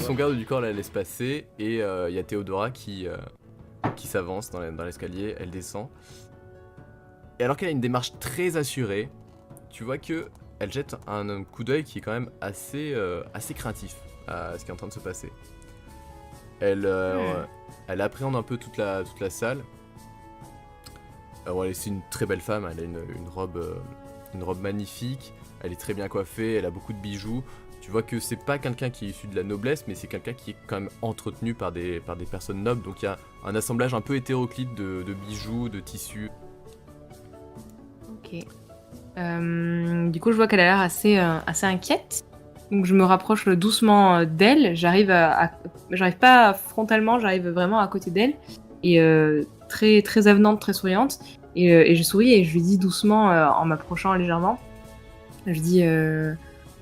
son garde du corps la laisse passer et il y a Théodora qui s'avance dans l'escalier, elle descend. Et alors qu'elle a une démarche très assurée, tu vois que elle jette un coup d'œil qui est quand même assez craintif à ce qui est en train de se passer. Elle appréhende un peu toute la salle. C'est une très belle femme, elle a une robe magnifique, elle est très bien coiffée, elle a beaucoup de bijoux. Tu vois que c'est pas quelqu'un qui est issu de la noblesse, mais c'est quelqu'un qui est quand même entretenu par des personnes nobles. Donc il y a un assemblage un peu hétéroclite de bijoux, de tissus. Ok. Du coup, je vois qu'elle a l'air assez inquiète. Donc je me rapproche doucement d'elle. J'arrive pas frontalement, j'arrive vraiment à côté d'elle. Et très, très avenante, très souriante. Et je souris et je lui dis doucement, en m'approchant légèrement, je dis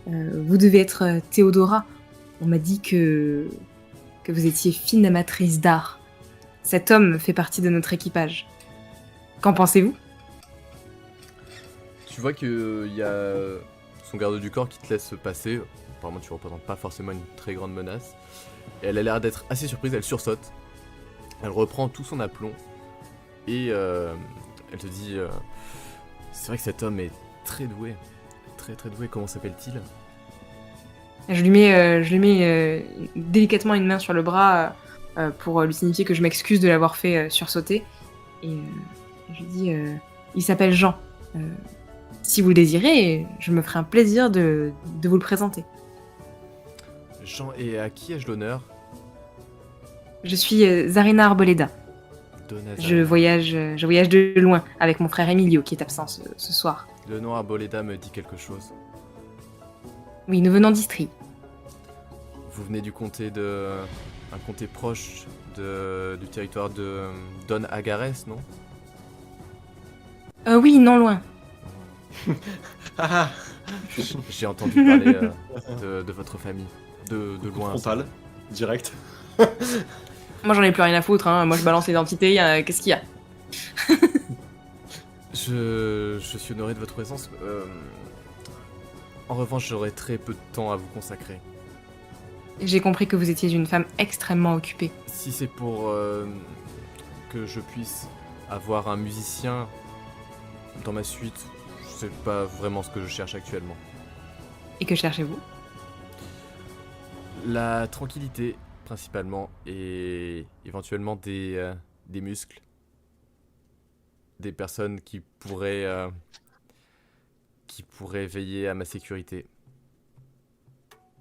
vous devez être Théodora. On m'a dit que vous étiez fine amatrice d'art. Cet homme fait partie de notre équipage. Qu'en pensez-vous ? Tu vois qu'il y a son garde du corps qui te laisse passer. Apparemment, tu ne représentes pas forcément une très grande menace. Et elle a l'air d'être assez surprise, elle sursaute. Elle reprend tout son aplomb. Et elle te dit c'est vrai que cet homme est très doué. Très très doué, comment s'appelle-t-il ? Je lui mets délicatement une main sur le bras pour lui signifier que je m'excuse de l'avoir fait sursauter. Et je lui dis il s'appelle Jean. Si vous le désirez, je me ferai un plaisir de vous le présenter. Jean, et à qui ai-je l'honneur ? Je suis Zarina Arboleda. Je voyage de loin avec mon frère Emilio qui est absent ce soir. Le nom Arboleda me dit quelque chose. Oui, nous venons d'Istrie. Vous venez du comté un comté proche du territoire de Don Agares, non ? Oui, non loin. J'ai entendu parler de votre famille, de loin. Frontal, direct. Moi j'en ai plus rien à foutre, hein. Moi je balance l'identité, qu'est-ce qu'il y a ? Je suis honoré de votre présence. En revanche, j'aurai très peu de temps à vous consacrer. J'ai compris que vous étiez une femme extrêmement occupée. Si c'est pour que je puisse avoir un musicien dans ma suite, c'est pas vraiment ce que je cherche actuellement. Et que cherchez-vous ? La tranquillité, principalement, et éventuellement des muscles. Des personnes qui pourraient veiller à ma sécurité.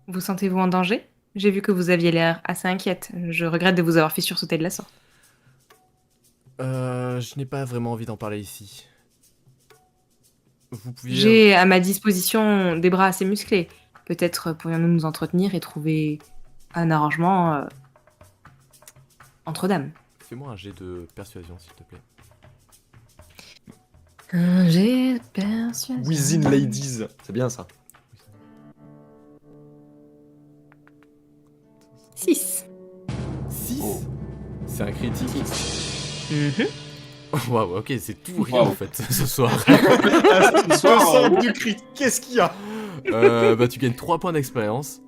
Vous sentez-vous en danger ? J'ai vu que vous aviez l'air assez inquiète. Je regrette de vous avoir fait sursauter de la sorte. Je n'ai pas vraiment envie d'en parler ici. Vous pouviez... J'ai à ma disposition des bras assez musclés. Peut-être pourrions-nous nous entretenir et trouver un arrangement entre dames. Fais-moi un jet de persuasion, s'il te plaît. Un jet de persuasion. Within Ladies, c'est bien ça. 6. 6 Oh. C'est un critique. Mhm. Waouh, ok, c'est tout ou rien en fait ce soir. Ce soir, du crit, qu'est-ce qu'il y a ? Bah, tu gagnes 3 points d'expérience.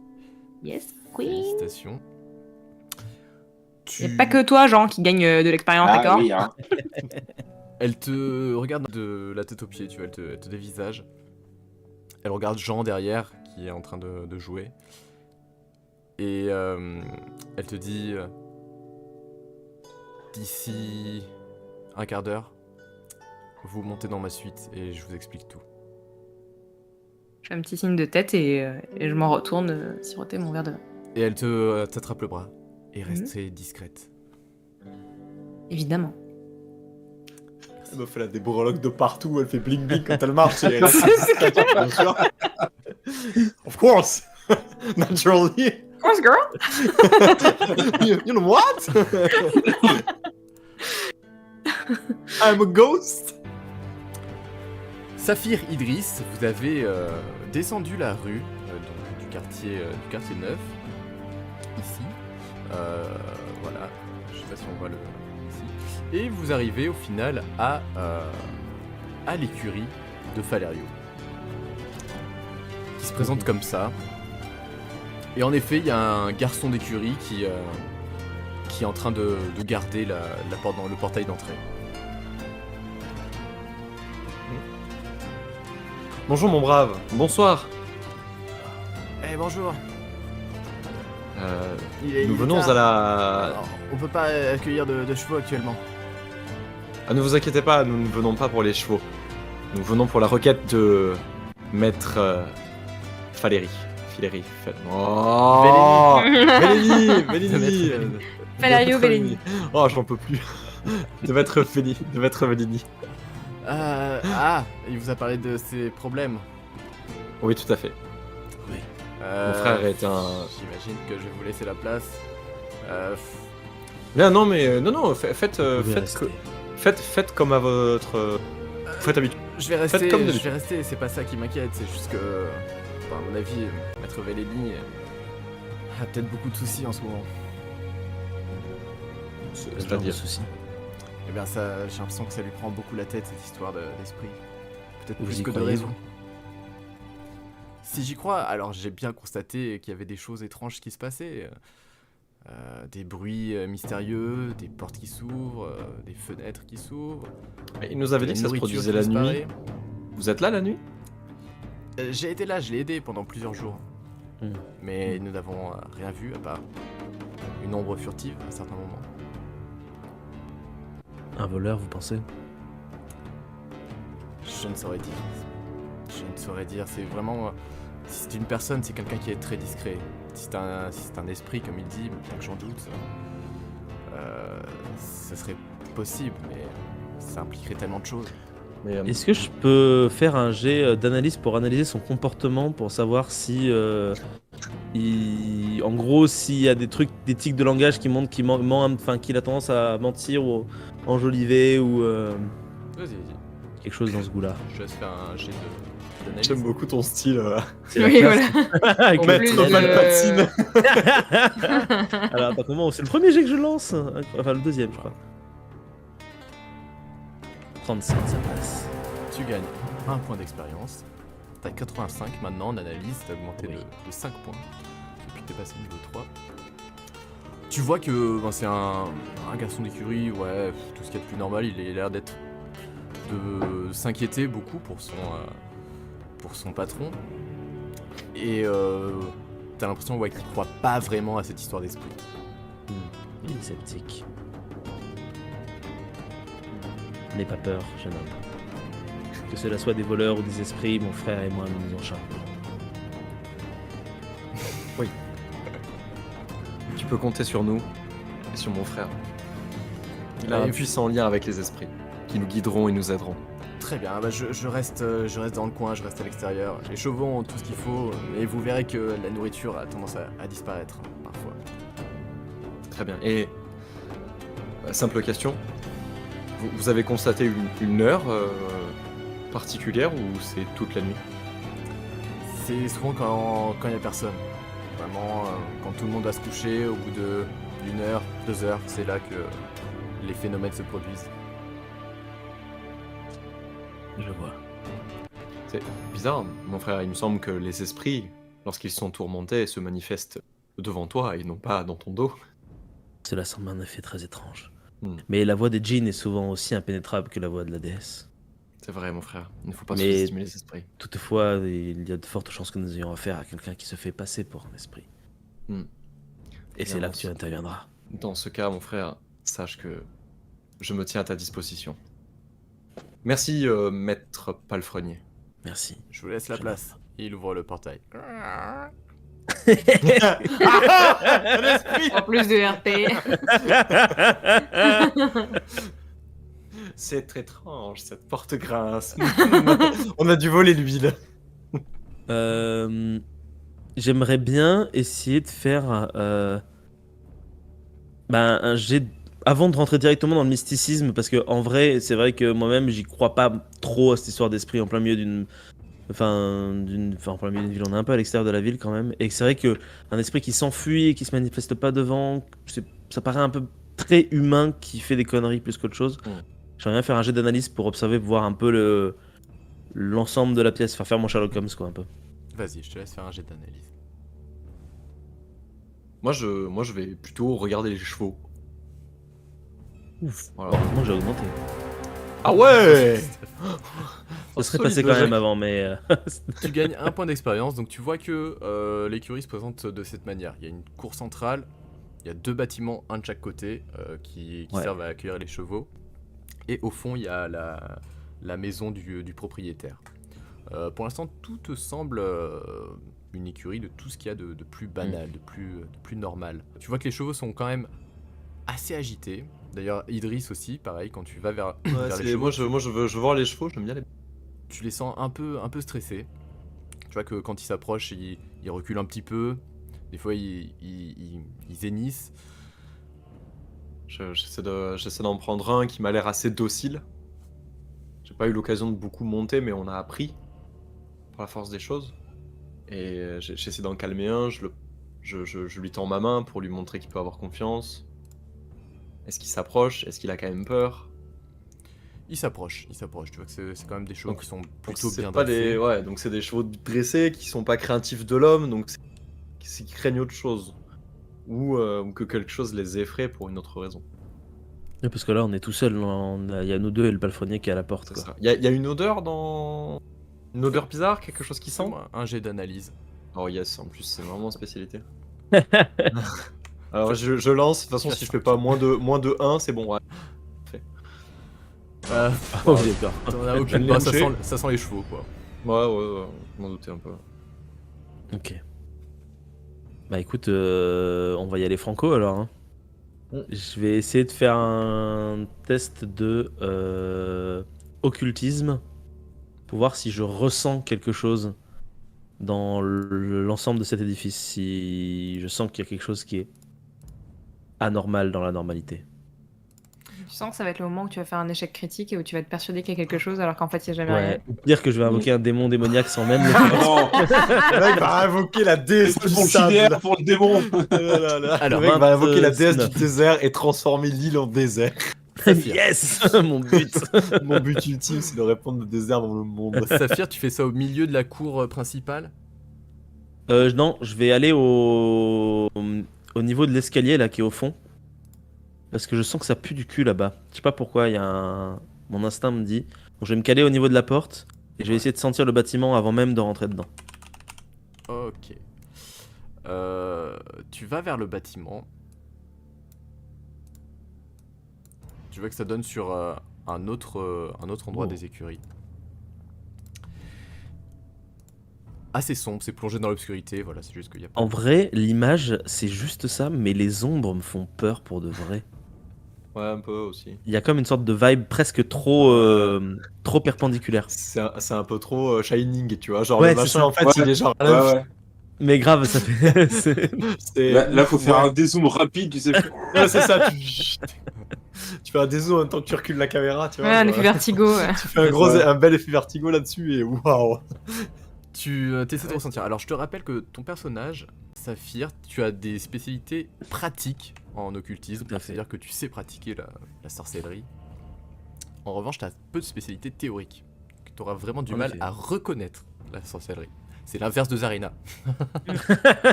Yes, queen. Félicitations. Et pas que toi, Jean, qui gagne de l'expérience, Ah d'accord ? oui, hein. Elle te regarde de la tête aux pieds, tu vois, elle te dévisage. Elle regarde Jean derrière, qui est en train de jouer. Et elle te dit... d'ici un quart d'heure, vous montez dans ma suite et je vous explique tout. Je fais un petit signe de tête et je m'en retourne siroter mon verre de vin. Et elle t'attrape le bras. Et restez discrète. Évidemment. Elle me fait la débrologue de partout, elle fait bling bling quand elle marche. Et elle... Bien sûr. Of course. Naturally. Of course, girl. You know what? I'm a ghost. Saphir Idriss, vous avez descendu la rue donc, du quartier neuf, ici. Voilà, je sais pas si on voit le ici. Et vous arrivez au final à l'écurie de Falerio, qui se présente comme ça. Et en effet, il y a un garçon d'écurie qui est en train de garder la porte le portail d'entrée. Bonjour mon brave, bonsoir. Eh bonjour. Il Nous est venons tard. à la... Alors, on peut pas accueillir de chevaux actuellement. Ah, ne vous inquiétez pas, nous ne venons pas pour les chevaux. Nous venons pour la requête de Maître Faléry. Oh Bellini Falario Bellini. Oh, j'en peux plus. De Maître Bellini. Il vous a parlé de ses problèmes. Oui, tout à fait. Oui. Mon frère est un... J'imagine que je vais vous laisser la place. Non, mais... Non, faites comme à votre... Faites habitude. Je vais rester, Faites comme je d'habitude. vais rester, c'est pas ça qui m'inquiète, c'est juste que, à mon avis, Maître Bellini a peut-être beaucoup de soucis en ce moment. C'est-à-dire... souci. Eh bien, ça, j'ai l'impression que ça lui prend beaucoup la tête, cette histoire d'esprit. Peut-être Vous plus y que de croyez, raison. vous ? Si j'y crois, alors j'ai bien constaté qu'il y avait des choses étranges qui se passaient. Des bruits mystérieux, des portes qui s'ouvrent, des fenêtres qui s'ouvrent. Il nous avait dit que ça se nourriture produisait qui la nuit. disparaît. Vous êtes là la nuit? J'ai été là, je l'ai aidé pendant plusieurs jours. Hmm. Mais nous n'avons rien vu à part une ombre furtive à certains moments. Un voleur, vous pensez? Je ne saurais dire. Je ne saurais dire, c'est vraiment... si c'est une personne, c'est quelqu'un qui est très discret. Si c'est un esprit, comme il dit, bien que j'en doute, ce serait possible, mais ça impliquerait tellement de choses. Mais, Est-ce que je peux faire un jet d'analyse pour analyser son comportement pour savoir si, en gros, s'il y a des trucs, des tics de langage qui montrent qu'il a tendance à mentir ou enjoliver ou Vas-y. quelque chose dans ce goût-là. Je laisse faire un jet d'analyse. J'aime beaucoup ton style. C'est la Oui, classe. voilà. Avec En le plus trait. de- Alors, attends, comment? C'est le premier jet que je lance? Enfin, le deuxième, je crois. 37, ça passe. Tu gagnes 1 point d'expérience. T'as 85 maintenant en analyse, t'as augmenté Oui. de 5 points depuis que t'es passé niveau 3. Tu vois que c'est un garçon d'écurie, ouais, tout ce qu'il y a de plus normal, il a l'air de s'inquiéter beaucoup pour son patron. Et t'as l'impression qu'il croit pas vraiment à cette histoire d'esprit. Il est sceptique. N'aie pas peur, jeune homme. Que cela soit des voleurs ou des esprits, mon frère et moi nous en chargeons. Tu peux compter sur nous et sur mon frère. Il a Ouais, un puissant lien avec les esprits qui nous guideront et nous aideront. Très bien, bah je reste dans le coin, je reste à l'extérieur. Les chevaux ont tout ce qu'il faut, et vous verrez que la nourriture a tendance à disparaître parfois. Très bien. Et simple question. Vous avez constaté une heure particulière ou c'est toute la nuit? C'est souvent quand il n'y a personne. Vraiment, quand tout le monde va se coucher, au bout d'une heure, 2 heures, c'est là que les phénomènes se produisent. Je vois. C'est bizarre, mon frère. Il me semble que les esprits, lorsqu'ils sont tourmentés, se manifestent devant toi et non pas dans ton dos. Cela semble un effet très étrange. Hmm. Mais la voix des djinns est souvent aussi impénétrable que la voix de la déesse. C'est vrai, mon frère. Il ne faut pas Mais- sous-estimer les esprits. Toutefois, il y a de fortes chances que nous ayons affaire à quelqu'un qui se fait passer pour un esprit. Hmm. Et c'est Bien, là bon, que tu interviendras. Dans ce cas, mon frère, sache que je me tiens à ta disposition. Merci, maître palefrenier. Merci. Je vous laisse la place. Il ouvre le portail. En plus de RP. C'est très étrange, cette porte grince. On a dû voler l'huile. J'aimerais bien essayer de faire un jet avant de rentrer directement dans le mysticisme, parce que en vrai, c'est vrai que moi-même, j'y crois pas trop à cette histoire d'esprit en plein milieu d'une en plein milieu d'une ville. On est un peu à l'extérieur de la ville quand même, et que c'est vrai que un esprit qui s'enfuit et qui se manifeste pas devant, ça paraît un peu très humain, qui fait des conneries plus qu'autre chose. J'aimerais bien faire un jet d'analyse pour observer, pour voir un peu l'ensemble de la pièce, faire mon Sherlock Holmes quoi un peu. Vas-y, je te laisse faire un jet d'analyse. Moi, je vais plutôt regarder les chevaux. Ouf. Voilà. Moi j'ai augmenté. Ah ouais. Ça serait passé quand même avant, mais. Tu gagnes 1 point d'expérience, donc tu vois que l'écurie se présente de cette manière. Il y a une cour centrale, il y a 2 bâtiments, un de chaque côté, qui Ouais. servent à accueillir les chevaux. Et au fond, il y a la maison du propriétaire. Pour l'instant, tout te semble une écurie de tout ce qu'il y a de plus banal, de plus normal. Tu vois que les chevaux sont quand même assez agités. D'ailleurs, Idriss aussi, pareil, quand tu vas vers, Ouais, vers les chevaux, moi, je veux voir les chevaux. J'aime bien les. tu les sens un peu stressés. Tu vois que quand ils s'approchent, ils reculent un petit peu. Des fois, ils hennissent. J'essaie d'en prendre un qui m'a l'air assez docile. J'ai pas eu l'occasion de beaucoup monter, mais on a appris par la force des choses. Et j'essaie d'en calmer un. Je lui tends ma main pour lui montrer qu'il peut avoir confiance. Est-ce qu'il s'approche? Est-ce qu'il a quand même peur? Ils s'approchent. Tu vois que c'est quand même des chevaux Donc- qui sont Donc plutôt c'est bien pas dressés. des, ouais, donc c'est des chevaux dressés qui sont pas craintifs de l'homme, donc c'est qui craignent autre chose. Ou que quelque chose les effraie pour une autre raison. Ouais, parce que là on est tout seul, il y a nous deux et le palefrenier qui est à la porte. C'est Quoi. ça. Il y a une odeur dans. Une odeur bizarre, quelque chose qui sent? Fais-moi un jet d'analyse. Oh yes, en plus c'est vraiment spécialité. Alors je lance, de toute façon si je fais pas moins de 1, c'est bon. Ouais. Oh, d'accord. T'en as Je aucune. l'ai Bah, touché. ça sent les chevaux, quoi. Ouais, je m'en doutais un peu. Ok. Bah écoute, on va y aller franco alors. Hein. Mm. Je vais essayer de faire un test de occultisme pour voir si je ressens quelque chose dans l'ensemble de cet édifice. Si je sens qu'il y a quelque chose qui est anormal dans la normalité. Tu sens que ça va être le moment où tu vas faire un échec critique et où tu vas te persuader qu'il y a quelque chose alors qu'en fait il n'y a jamais Ouais. rien. Ou dire que je vais invoquer un démon démoniaque sans même le Ah faire. non, Le mec va invoquer la déesse c'est du pour le sable. JDR, pour le démon. Alors, le mec va invoquer la déesse 29. du désert et transformer l'île en désert. Saphir. Yes. Mon but. Mon but ultime, c'est de répandre le désert dans le monde. Saphir, tu fais ça au milieu de la cour principale. Non, je vais aller au niveau de l'escalier là qui est au fond. Parce que je sens que ça pue du cul là-bas. Je sais pas pourquoi, il y a un... mon instinct me dit. Donc je vais me caler au niveau de la porte et je vais essayer de sentir le bâtiment avant même de rentrer dedans. Ok. Tu vas vers le bâtiment. Tu vois que ça donne sur un autre endroit Oh. des écuries. Assez sombre, c'est plongé dans l'obscurité, voilà, c'est juste qu'il y a pas... En vrai, l'image, c'est juste ça, mais les ombres me font peur pour de vrai. Ouais, un peu aussi. Il y a comme une sorte de vibe presque trop perpendiculaire. C'est un peu trop Shining, tu vois. Genre, Ouais, le c'est machin, ça. en fait, Ouais, il est genre. Ouais. Mais grave, ça fait... C'est- Là, faut faire ouais. un dézoom rapide, tu sais. Ouais, c'est ça. Tu fais un dézoom en même temps que tu recules la caméra, tu vois. Ouais, un genre, effet vertigo. Ouais. Tu fais un bel effet vertigo là-dessus et waouh. Tu essaies de ressentir. Alors, je te rappelle que ton personnage, Saphir, tu as des spécialités pratiques en occultisme, Tout à fait. c'est-à-dire que tu sais pratiquer la sorcellerie. En revanche, tu as peu de spécialités théoriques, que tu auras vraiment du En mal effet. à reconnaître la sorcellerie. C'est l'inverse de Zarina.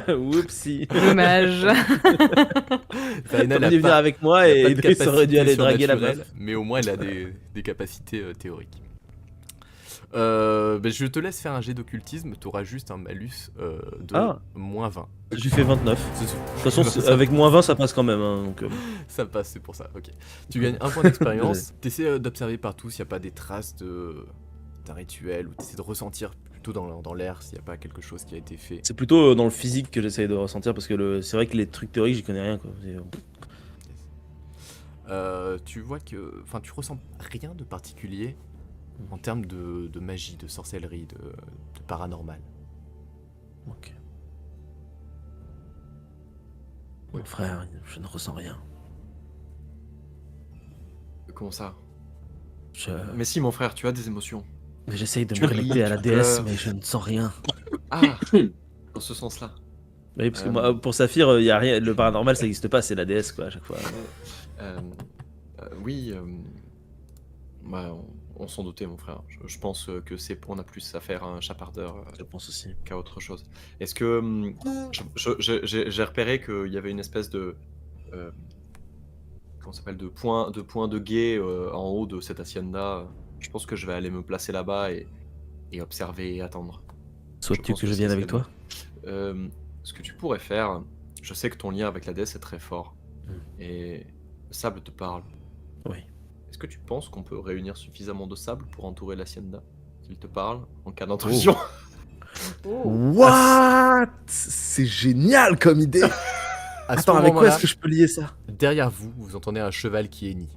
Whoopsie. Dommage. Zarina, Elle est venir avec moi et Idriss aurait dû aller draguer la meuf. mais au moins elle a des capacités théoriques. Je te laisse faire un jet d'occultisme, tu auras juste un malus de Ah. moins 20. J'ai fait 29. C'est tout. De toute façon, avec moins 20, ça passe quand même. Hein, donc, Ça passe, c'est pour ça, ok. Tu gagnes un point d'expérience, t'essaies d'observer partout s'il n'y a pas des traces d'un rituel, ou t'essaies de ressentir plutôt dans l'air s'il n'y a pas quelque chose qui a été fait. C'est plutôt dans le physique que j'essaye de ressentir parce que c'est vrai que les trucs théoriques, j'y connais rien. Quoi. Tu vois que... Enfin, tu ressens rien de particulier en termes de magie, de sorcellerie, de paranormal. Ok. Mon frère, je ne ressens rien. Comment ça? Je- Mais si, mon frère, tu as des émotions. Mais j'essaye de Tu me ris, connecter à la tu déesse, pleures. mais je ne sens rien. Ah dans ce sens-là. Oui, parce que Euh. moi, pour Saphir, y a rien, le paranormal, ça n'existe pas, c'est la déesse, quoi, à chaque fois. Oui. Bah, on s'en doutait, mon frère. Je pense que on a plus à faire à un chapardeur Je pense aussi. qu'à autre chose. Est-ce que j'ai repéré qu'il y avait une espèce de comment ça s'appelle de point de guet en haut de cette hacienda. Je pense que je vais aller me placer là-bas et observer et attendre. Souhaites-tu pense que je que vienne ça avec serait toi? Ce que tu pourrais faire, je sais que ton lien avec la déesse est très fort et le sable te parle. Oui. Est-ce que tu penses qu'on peut réunir suffisamment de sable pour entourer l'hacienda, qu'il te parle en cas d'intrusion? What? C'est génial comme idée. À ce Attends, avec quoi moment-là, est-ce que je peux lier ça? derrière vous, vous entendez un cheval qui hennit.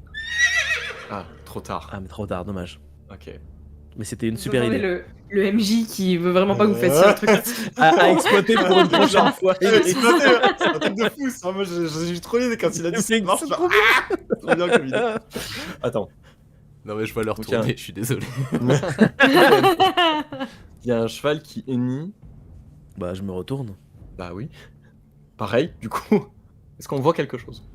Ah, trop tard. Ah, mais trop tard, dommage. Ok. Mais c'était une Vous super entendez idée. le MJ qui veut vraiment pas que vous fassiez un truc. À exploiter pour une prochaine fois. C'est un truc de fou ça. Moi j'ai eu trop l'idée quand il a dit ça marche. C'est trop Trop bien comme idée. Attends. Non mais je vais leur Ok. tourner, je suis désolé. Il y a un cheval qui hennit. Bah, je me retourne. Bah oui. Pareil, du coup. Est-ce qu'on voit quelque chose?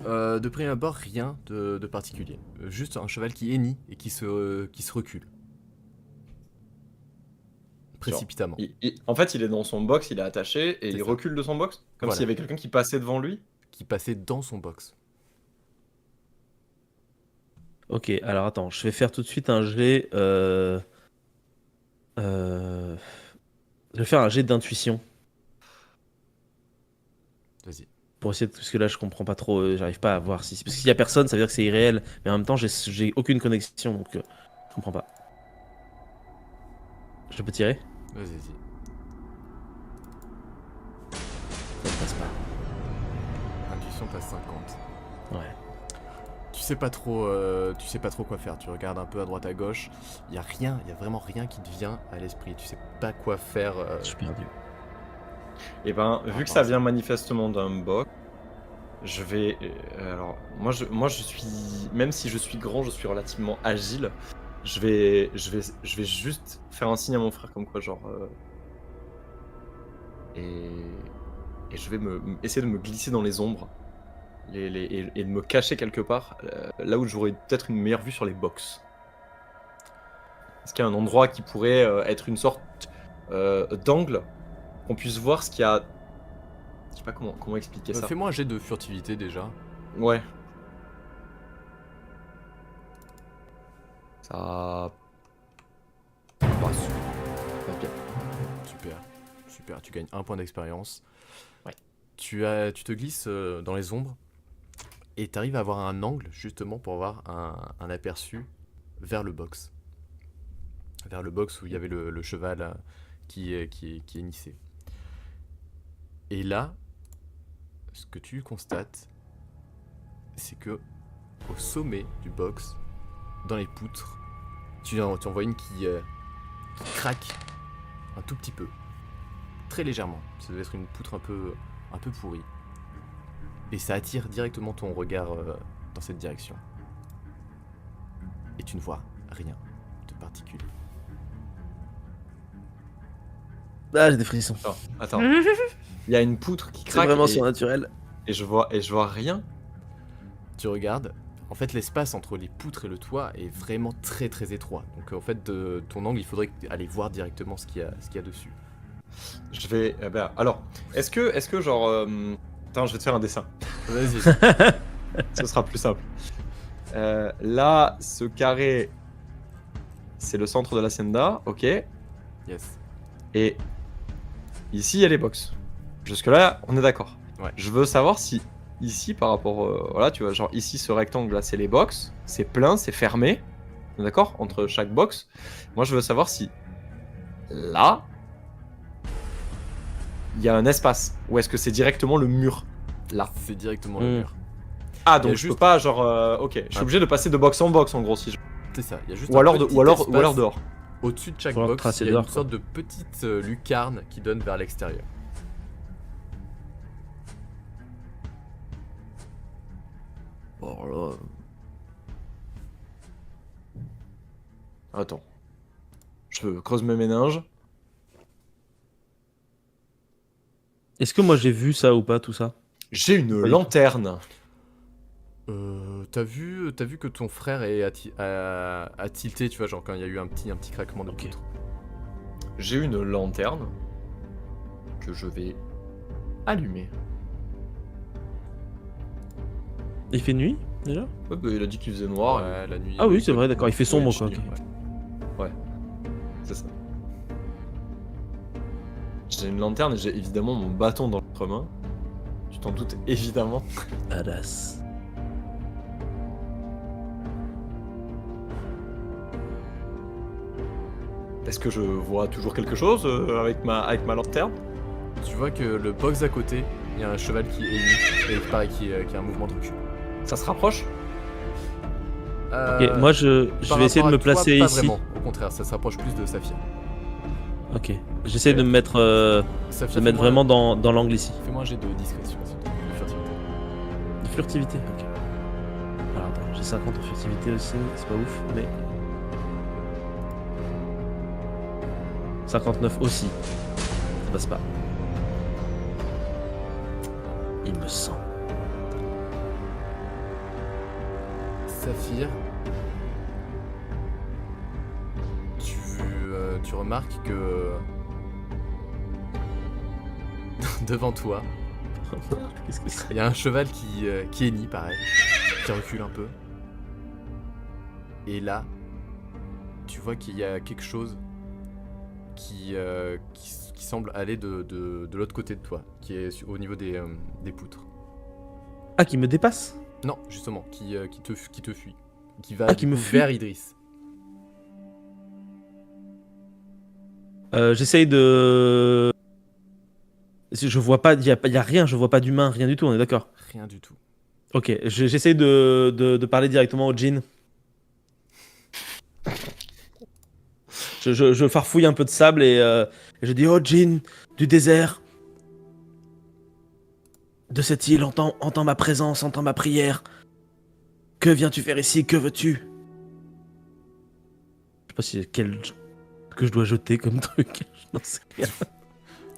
De prime abord, rien de particulier. Juste un cheval qui hennit et qui se recule. Précipitamment. En fait, il est dans son box, il est attaché et C'est il ça. recule de son box. Comme Voilà. s'il y avait quelqu'un qui passait devant lui. Qui passait dans son box. Ok, alors attends, je vais faire tout de suite un jet. Je vais faire un jet d'intuition Vas-y. pour essayer de... Parce que là, je comprends pas trop. J'arrive pas à voir si. Parce qu'il y a personne, ça veut dire que c'est irréel. Mais en même temps, j'ai aucune connexion, donc je comprends pas. Je peux tirer? Vas-y. Ça ne passe pas. Intuition passe 50. Ouais. Tu sais pas trop quoi faire. Tu regardes un peu à droite à gauche. Il y a vraiment rien qui te vient à l'esprit. Tu sais pas quoi faire. Je suis perdu. Et ben, vu que ça vient manifestement d'un box, je vais. Alors, moi je suis. Même si je suis grand, je suis relativement agile. Je vais juste faire un signe à mon frère comme quoi, genre. Et je vais essayer de me glisser dans les ombres et de me cacher quelque part, là où j'aurais peut-être une meilleure vue sur les box. Est-ce qu'il y a un endroit qui pourrait être une sorte d'angle, qu'on puisse voir ce qu'il y a. Je sais pas comment expliquer ça. Fais-moi un jet de furtivité déjà. Ouais. Ça passe. Ok. Super, tu gagnes un point d'expérience. Ouais. Tu te glisses dans les ombres et tu arrives à avoir un angle justement pour avoir un aperçu vers le box. Vers le box où il y avait le cheval qui hennissait. Et là, ce que tu constates, c'est que au sommet du box, dans les poutres, tu en vois une qui craque un tout petit peu, très légèrement. Ça doit être une poutre un peu pourrie. Et ça attire directement ton regard dans cette direction. Et tu ne vois rien de particulier. Ah, j'ai des frissons. Attends. Il y a une poutre qui C'est craque vraiment et surnaturel. je vois rien. Tu regardes, en fait l'espace entre les poutres et le toit est vraiment très très étroit. Donc en fait de ton angle il faudrait aller voir directement ce qu'il y a dessus. Je vais. Alors, est-ce que genre. Attends, je vais te faire un dessin. Vas-y. Ce sera plus simple. Là, ce carré, c'est le centre de l'hacienda, ok. Yes. Et ici, il y a les box. Jusque-là, on est d'accord. Ouais. Je veux savoir si ici, par rapport. Voilà, tu vois, genre ici, ce rectangle-là, c'est les box. C'est plein, c'est fermé. On est d'accord? Entre chaque box. Moi, je veux savoir si là, il y a un espace. Ou est-ce que c'est directement le mur? Là. C'est directement le mur. Ah, Il y a donc je juste- peux pas, genre. Ok, je suis obligé de passer de box en box, en gros, si je... C'est ça. Il y a juste Ou un alors, petit ou alors espace dehors. Au-dessus de chaque Faut box, tracer il y a dehors, une quoi. sorte de petite lucarne qui donne vers l'extérieur. Oh là. Attends. Je creuse mes méninges. Est-ce que moi j'ai vu ça ou pas, tout ça? J'ai une Oui. lanterne. T'as vu que ton frère a tilté, tu vois, genre quand il y a eu un petit craquement de poutre. J'ai une lanterne que je vais allumer. Il fait nuit déjà? Ouais, bah, il a dit qu'il faisait noir. Ouais, la nuit. Ah oui, c'est vrai, d'accord, il fait sombre, quoi. Ouais, Ouais, c'est ça. J'ai une lanterne et j'ai évidemment mon bâton dans l'autre main. Tu t'en doutes évidemment. Badass. Est-ce que je vois toujours quelque chose avec ma lanterne? Tu vois que le box à côté, il y a un cheval qui hennit et pareil qui a un mouvement de recul. Ça se rapproche? Ok, moi je par vais essayer de rapport me à toi, placer pas ici. Vraiment. Au contraire, ça se rapproche plus de Saphir. Ok, j'essaie de me mettre, Saphir, de mettre fais-moi- vraiment dans l'angle ici. Fais-moi un jet de discrétion, s'il te plaît, de furtivité. De furtivité, ok. Alors attends, j'ai 50 en furtivité aussi, c'est pas ouf, mais... 59 aussi. Ça passe pas. Il me sent. Saphir, tu remarques que devant toi, Qu'est-ce que c'est? il y a un cheval qui hennit, pareil, qui recule un peu. Et là, tu vois qu'il y a quelque chose qui semble aller de l'autre côté de toi, qui est au niveau des poutres. Ah, qui me dépasse? Non, justement, qui te fuit. Qui va Qui me fuit. vers Idriss. J'essaye de... Je vois pas, y a rien, je vois pas d'humain, rien du tout, on est d'accord. Rien du tout. Ok, j'essaye de parler directement au djinn. Je farfouille un peu de sable et je dis: oh djinn du désert, de cette île, entends ma présence, entends ma prière. Que viens-tu faire ici? Que veux-tu? Je sais pas si quel que je dois jeter comme truc. Je n'en sais rien.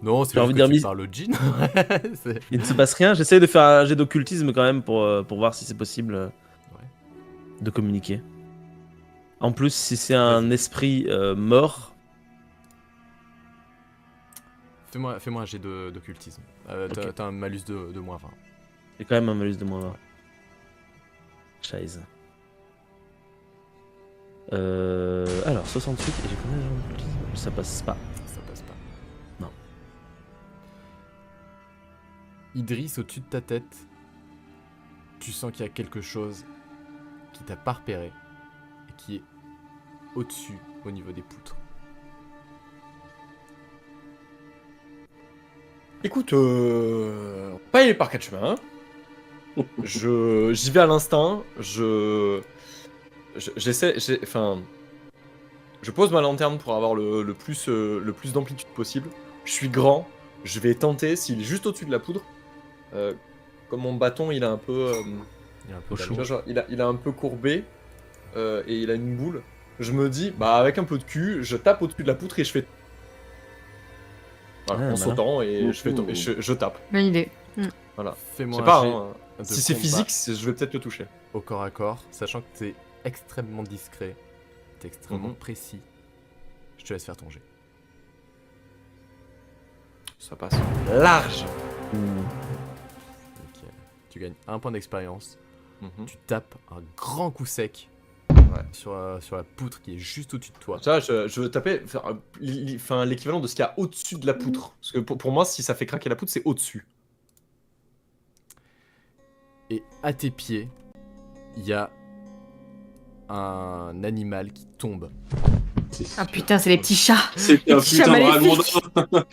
Non, c'est J'ai envie juste de que dire tu parles au djinn. C'est- Il ne se passe rien. J'essaye de faire un jet d'occultisme quand même pour voir si c'est possible de communiquer. En plus, si c'est un Vas-y. esprit mort, Fais-moi un jet d'occultisme. Ok. T'as un malus de moins 20. c'est quand même un malus de moins 20. Scheiße. Alors, 68, et j'ai combien d'occultisme? Ça passe pas. Ça passe pas. Non. Idriss, au-dessus de ta tête, tu sens qu'il y a quelque chose qui t'a pas repéré et qui est au-dessus, au niveau des poutres. Écoute, pas y aller par quatre chemins. Hein. J'y vais à l'instinct. Enfin, je pose ma lanterne pour avoir le plus d'amplitude possible. Je suis grand. Je vais tenter s'il est juste au-dessus de la poudre. Comme mon bâton, il a un peu, Il y a un peu Au d'allure. tu vois, genre, il a un peu courbé et il a une boule. Je me dis, bah avec un peu de cul, je tape au-dessus de la poutre et je fais. Voilà, Ah, en malin. sautant et je tape. Bonne idée. Voilà. Je Fais-moi sais un pas, jet hein. de Si c'est combat physique, je vais peut-être le toucher. au corps à corps, sachant que t'es extrêmement discret, t'es extrêmement Mhm. précis. Je te laisse faire ton jet. Ça passe large. Nickel. Tu gagnes un point d'expérience. Mhm. Tu tapes un grand coup sec Ouais. sur la poutre qui est juste au-dessus de toi. Ça, je tapais enfin, l'équivalent de ce qu'il y a au-dessus de la poutre. Parce que pour moi, si ça fait craquer la poutre, c'est au-dessus. Et à tes pieds, il y a un animal qui tombe. Ah putain, c'est les petits chats. C'était un Petit chat putain de maléfique. ragondin.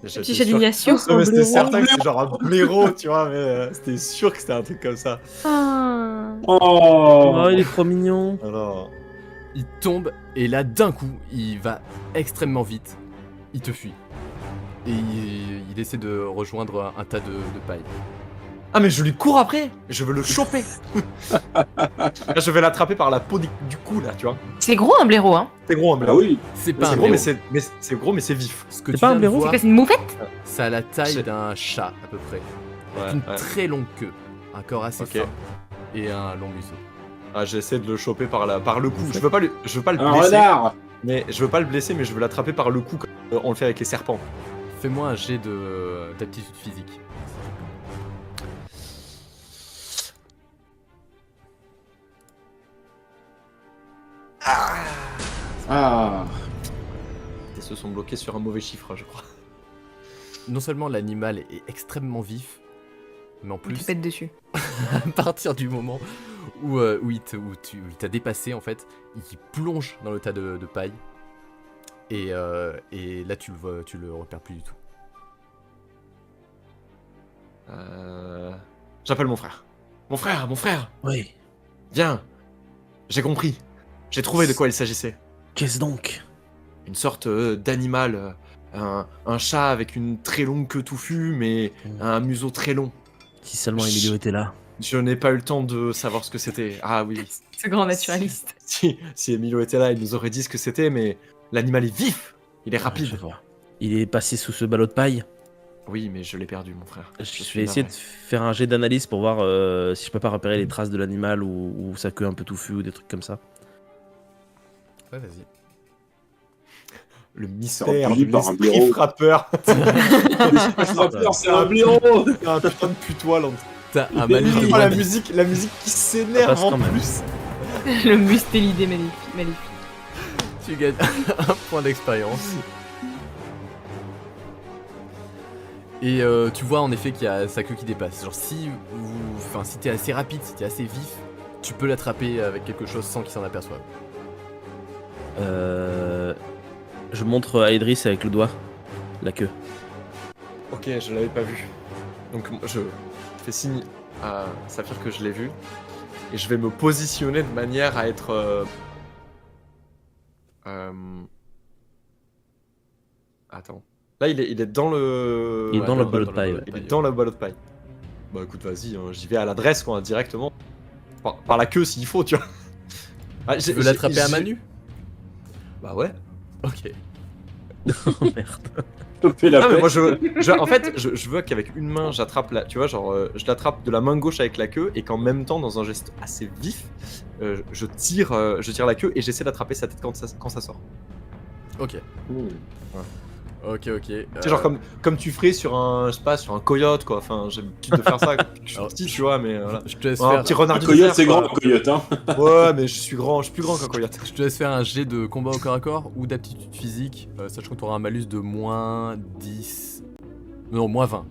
Petit chat d'illumination. Non, mais c'était certain que c'était genre un blaireau, tu vois, mais c'était sûr que c'était un truc comme ça. Ah. Oh, Oh, il est trop mignon. Alors, Il tombe et là d'un coup, il va extrêmement vite. Il te fuit. Et il essaie de rejoindre un tas de paille. ah, mais je lui cours après. Je veux le choper. Là, je vais l'attraper par la peau du cou, là, tu vois. C'est gros un blaireau, hein. C'est gros, bah oui. C'est pas C'est un gros, mais blaireau. c'est gros, mais c'est vif. Ce que C'est tu pas un viens de blaireau C'est voir, quoi, c'est une moufette? ça a la taille C'est- d'un chat à peu près. Ouais, Une ouais. très longue queue. un corps assez Ok. fin et un long museau. Ah, j'essaie de le choper par le cou. Je veux pas le Un blesser. renard. Mais je veux pas le blesser, mais je veux l'attraper par le cou comme on le fait avec les serpents. Fais-moi un jet d'aptitude physique. Ah. Ils se sont bloqués sur un mauvais chiffre, je crois. Non seulement l'animal est extrêmement vif, mais en Tu plus, pètes dessus. à partir du moment où il t'a dépassé, en fait, il plonge dans le tas de paille. Et là, tu le repères plus du tout. J'appelle mon frère. Mon frère, Oui. viens. J'ai compris. J'ai trouvé de quoi il s'agissait. Qu'est-ce donc? Une sorte d'animal. Un chat avec une très longue queue touffue, mais un museau très long. Si seulement Emilio était là. Je n'ai pas eu le temps de savoir ce que c'était. Ah oui. Ce grand naturaliste. Si Emilio était là, il nous aurait dit ce que c'était, mais l'animal est vif. Il est Je rapide. vois. Il est passé sous ce ballot de paille. Oui, mais je l'ai perdu, mon frère. Je suis vais essayer de navré. faire un jet d'analyse pour voir si je peux pas repérer les traces de l'animal ou sa queue un peu touffue ou des trucs comme ça. Ouais, vas-y. Le mystère recueilli de par un l'esprit blaireau. frappeur. C'est un blaireau. Un putain de putois, là. T'as un malus de Oh, moins la 10. musique qui Ça s'énerve passe en quand même. plus. Le mustélidé maléfique. Tu gagnes un point d'expérience. Et tu vois en effet qu'il y a sa queue qui dépasse. Genre si t'es assez rapide, si t'es assez vif, tu peux l'attraper avec quelque chose sans qu'il s'en aperçoive. Je montre à Idriss avec le doigt la queue. Ok, je l'avais pas vu. Donc je fais signe à Saphir que je l'ai vu. Et je vais me positionner de manière à être... Attends. Là, il est dans le... Il est Ouais, dans le dans ballot le de paille. ballot Ouais. de Il est dans la ballot de paille. Bah écoute, vas-y, hein, j'y vais à l'adresse, quoi, directement. Par la queue s'il faut, tu vois. Ah, Tu veux l'attraper à main nue? Bah ouais. Ok. Oh merde. Fais la Ah mais paix. moi en fait je veux qu'avec une main j'attrape la, tu vois genre je l'attrape de la main gauche avec la queue et qu'en même temps dans un geste assez vif je tire la queue et j'essaie d'attraper sa tête quand ça sort. Ok. Mmh. Ok. Tu sais genre comme tu ferais sur un je sais pas sur un coyote quoi. Enfin j'ai l'habitude de faire ça quand je suis Alors, petit tu vois mais voilà. Je te laisse Un faire. petit renard Un du coyote, désert, c'est quoi. grand, un coyote, hein. Ouais mais je suis plus grand qu'un coyote. Je te laisse faire un jet de combat au corps à corps ou d'aptitude physique, sachant que tu auras un malus de moins 10. Non, moins 20.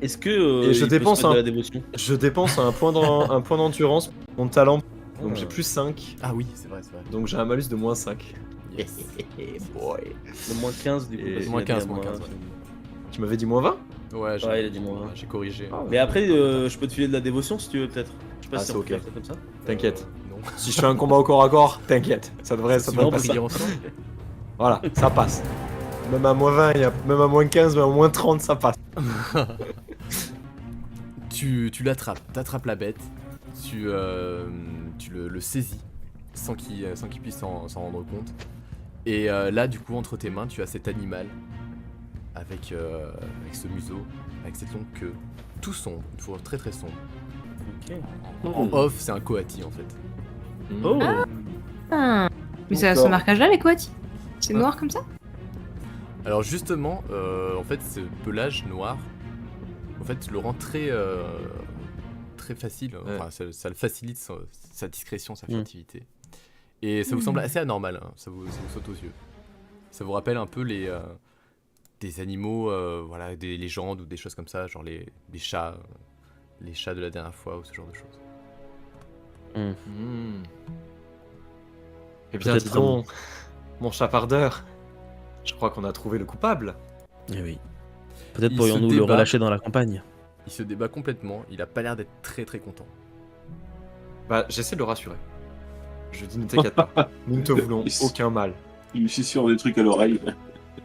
Est-ce que Et je il peut se dépense mettre de un- la dévotion? Je dépense un point d'endurance, mon talent, donc j'ai plus 5, Ah oui, c'est vrai. donc j'ai un malus de moins 5. Yes. Boy. Le moins 15 du coup. Et- parce qu'il moins a dit 15, à moins 15, ouais. Tu m'avais dit moins 20? Ouais, Ouais, il a dit moins 20. J'ai corrigé. Ah, Mais après, je peux te filer de la dévotion si tu veux peut-être. Je sais pas Ah, si c'est on ok. peut faire ça comme ça. T'inquiète. Non. Si je fais un combat au corps à corps, t'inquiète. Ça devrait Sinon, on peut passer. prier ensemble. Voilà, ça passe. Même à moins 20, même à moins 15, même à moins 30, ça passe. Tu l'attrapes, t'attrapes la bête, tu le saisis sans qu'il puisse s'en rendre compte. Et là, du coup, entre tes mains, tu as cet animal avec ce museau, avec cette longue queue, tout sombre, une fourrure très très sombre. En off, c'est un coati en fait. Oh. Ah. Mais c'est à ce D'accord. marquage-là, les coatis? C'est noir comme ça? Alors justement, en fait, ce pelage noir, en fait, le rend très facile. Enfin, ça le facilite sa discrétion, sa furtivité. Et ça vous semble assez anormal, hein, ça vous saute aux yeux. Ça vous rappelle un peu des animaux, voilà, des légendes ou des choses comme ça, genre les chats de la dernière fois ou ce genre de choses. Eh bien, Peut-être dis donc, mon chapardeur, je crois qu'on a trouvé le coupable. Eh oui. Peut-être Il pourrions-nous se le débat. relâcher dans la campagne. Il se débat complètement, il a pas l'air d'être très très content. Bah, j'essaie de le rassurer. Je dis, ne t'inquiète pas, nous ne te voulons aucun mal. Il me susurre des trucs à l'oreille.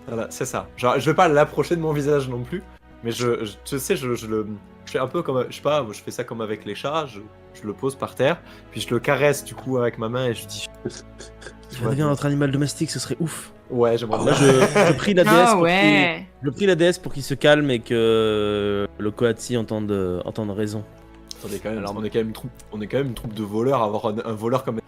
Voilà, c'est ça. Genre, je vais pas l'approcher de mon visage non plus, mais tu sais, je fais un peu comme, je sais pas, je fais ça comme avec les chats, je le pose par terre, puis je le caresse du coup avec ma main et je dis... Tu deviens notre animal domestique, ce serait ouf. Ouais, j'aimerais Là, bien. je prie la déesse Ah pour ouais. je prie la déesse pour qu'il se calme et que le Coati entende raison. On est quand même, Alors, on est quand même une troupe de voleurs. Avoir un voleur comme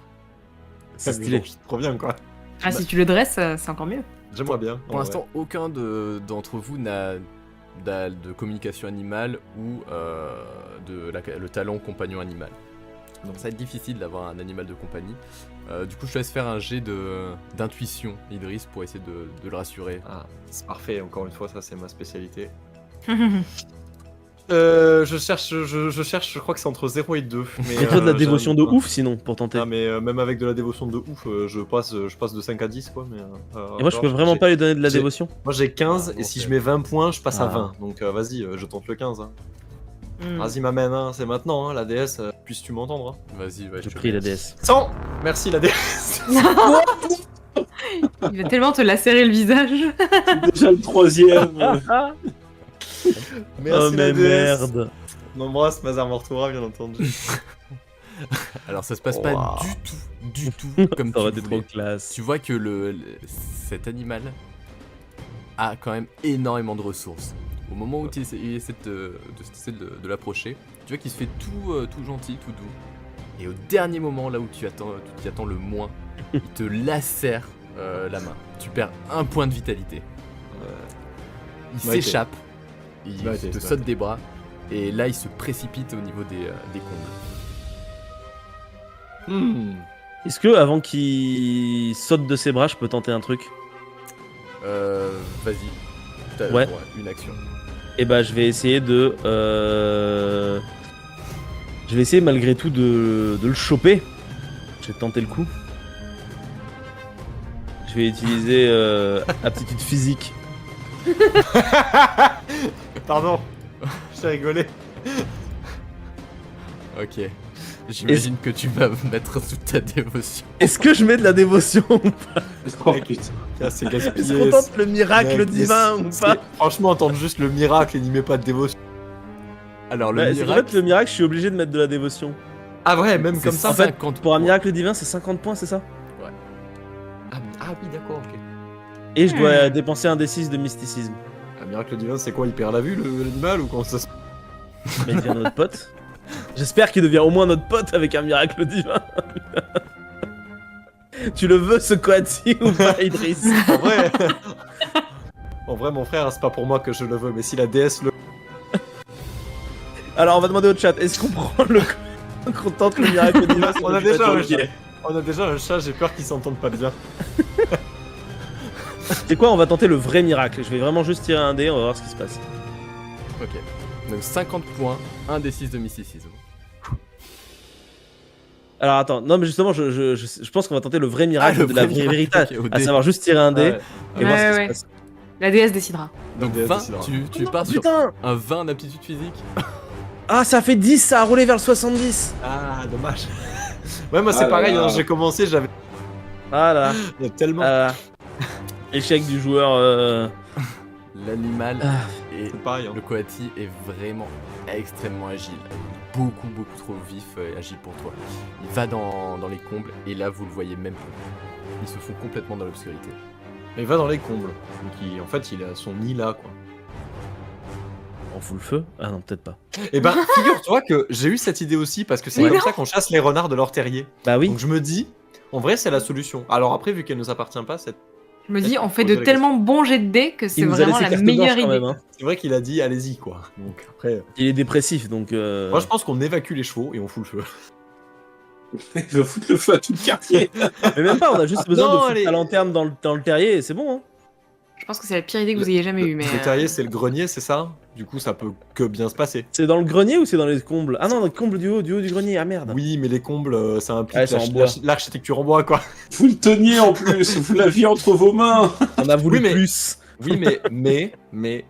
C'est stylé. Trop bien quoi. Ah, si tu le dresses, c'est encore mieux. J'aimerais bien. Pour l'instant, aucun d'entre vous n'a de communication animale ou le talent compagnon animal. Donc ça va être difficile d'avoir un animal de compagnie. Du coup, je te laisse faire un jet d'intuition, Idriss, pour essayer de le rassurer. Ah, c'est parfait. Encore une fois, ça c'est ma spécialité. Je cherche, je crois que c'est entre 0 et 2. Mais, Et toi de la j'arrive dévotion de pas. ouf sinon pour tenter. Ah, mais même avec de la dévotion de ouf, je passe de 5 à 10 quoi. Mais, Et moi je peux vraiment pas lui donner de la j'ai- dévotion. Moi j'ai 15 Ah, et si ok. je mets 20 points, je passe à Ah. 20. Donc vas-y, je tente le 15. Hein. Hmm. Vas-y, m'amène, hein, c'est maintenant, hein, la déesse, puisses-tu m'entendre hein. Vas-y, ouais, Je te prie la laisse. déesse. 100. Merci la déesse. Il va tellement te lacérer le visage. C'est déjà le 3ème. Oh mais merde. On embrasse Mazar Mortura, bien entendu. Alors ça se passe Wow. pas du tout comme Ça aurait tu été voulais. trop classe. Tu vois que cet animal a quand même énormément de ressources. Au moment où tu essaies de l'approcher, tu vois qu'il se fait tout gentil, tout doux. Et au dernier moment, là où tu t'y attends le moins, il te lacère la main. Tu perds 1 point de vitalité. Il Ouais, s'échappe, il Ouais, te c'est saute des bras, et là il se précipite au niveau des combles. Est-ce que avant qu'il saute de ses bras, je peux tenter un truc? Vas-y. T'as Ouais. une action. Et bah je vais essayer de je vais essayer malgré tout de le choper. Je vais tenter le coup. Je vais utiliser aptitude physique. Pardon, j'ai rigolé. Ok. J'imagine que tu vas me mettre sous ta dévotion. Est-ce que je mets de la dévotion? Oh putain. Ah, c'est Est-ce gaspillé. qu'on tente le miracle Mec, divin ou pas? Franchement, tente juste le miracle et n'y mets pas de dévotion. Alors le Ouais, c'est qu'en miracle, fait, le miracle, je suis obligé de mettre de la dévotion. Ah ouais, même c'est comme ça. En fait, 50 Pour un points. miracle divin, c'est 50 points, c'est ça? Ah oui, d'accord, ok. Et je dois dépenser un D6 de mysticisme. Un miracle divin, c'est quoi? Il perd la vue, l'animal, ou comment ça se... Mais il devient notre pote. J'espère qu'il devient au moins notre pote avec un miracle divin. Tu le veux ce Coati ou pas, Idriss? En vrai... En vrai, mon frère, c'est pas pour moi que je le veux, mais si la déesse le... Alors on va demander au chat, est-ce qu'on prend le... qu'on tente le miracle divin sur On a le déjà un Ok. chat. On a déjà un chat, j'ai peur qu'ils s'entendent pas bien. C'est quoi, on va tenter le vrai miracle. Je vais vraiment juste tirer un dé, on va voir ce qui se passe. Ok. Donc 50 points, 1 des 6 de mysticisme. Alors attends, non mais justement, je pense qu'on va tenter le vrai miracle le de la vrai miracle, véritable, ok, au à dé. savoir juste tirer un dé Ouais. et voir ce qui Ouais. se passe. La déesse décidera. Donc DS 20, décidera. tu pars sur Putain! un 20 en aptitude physique. Ah, ça fait 10, ça a roulé vers le 70. Ah, dommage. Ouais, moi c'est Ah là pareil, là. hein, j'ai commencé, j'avais... Ah là, Il y a tellement... échec du joueur. L'animal Ah. et C'est pareil, hein. le Coati est vraiment extrêmement agile. Beaucoup trop vif et agile pour toi. Il va dans les combles et là vous le voyez même plus. Ils se font complètement dans l'obscurité. Mais il va dans les combles. Donc en fait, il a son nid là, quoi. On fout le feu? Ah non, peut-être pas. Et ben, figure-toi que j'ai eu cette idée aussi, parce que c'est Mais comme non. ça qu'on chasse les renards de leur terrier. Bah oui. Donc je me dis, en vrai, c'est la solution. Alors après, vu qu'elle nous appartient pas, c'est Je me dis, on fait Poser de la tellement bons jets de dés que c'est Il nous a vraiment laissé la carte meilleure blanche quand idée. même. Hein. vrai qu'il a dit, allez-y, quoi. Donc après, Il est dépressif donc. moi je pense qu'on évacue les chevaux et on fout le feu. Il va foutre le feu à tout le quartier. Mais même pas, on a juste besoin Non, de foutre allez. la lanterne dans le terrier et c'est bon. Hein. Je pense que c'est la pire idée que vous ayez jamais eue. Mais Le terrier, c'est le grenier, c'est ça? Du coup, ça peut que bien se passer. C'est dans le grenier ou c'est dans les combles? Ah non, dans le comble du haut du grenier. Ah merde. Oui, mais les combles, ça implique Ouais, c'est en bois. l'architecture en bois, quoi. Vous le teniez en plus, vous l'aviez entre vos mains. On a voulu Oui, mais- plus. Oui, mais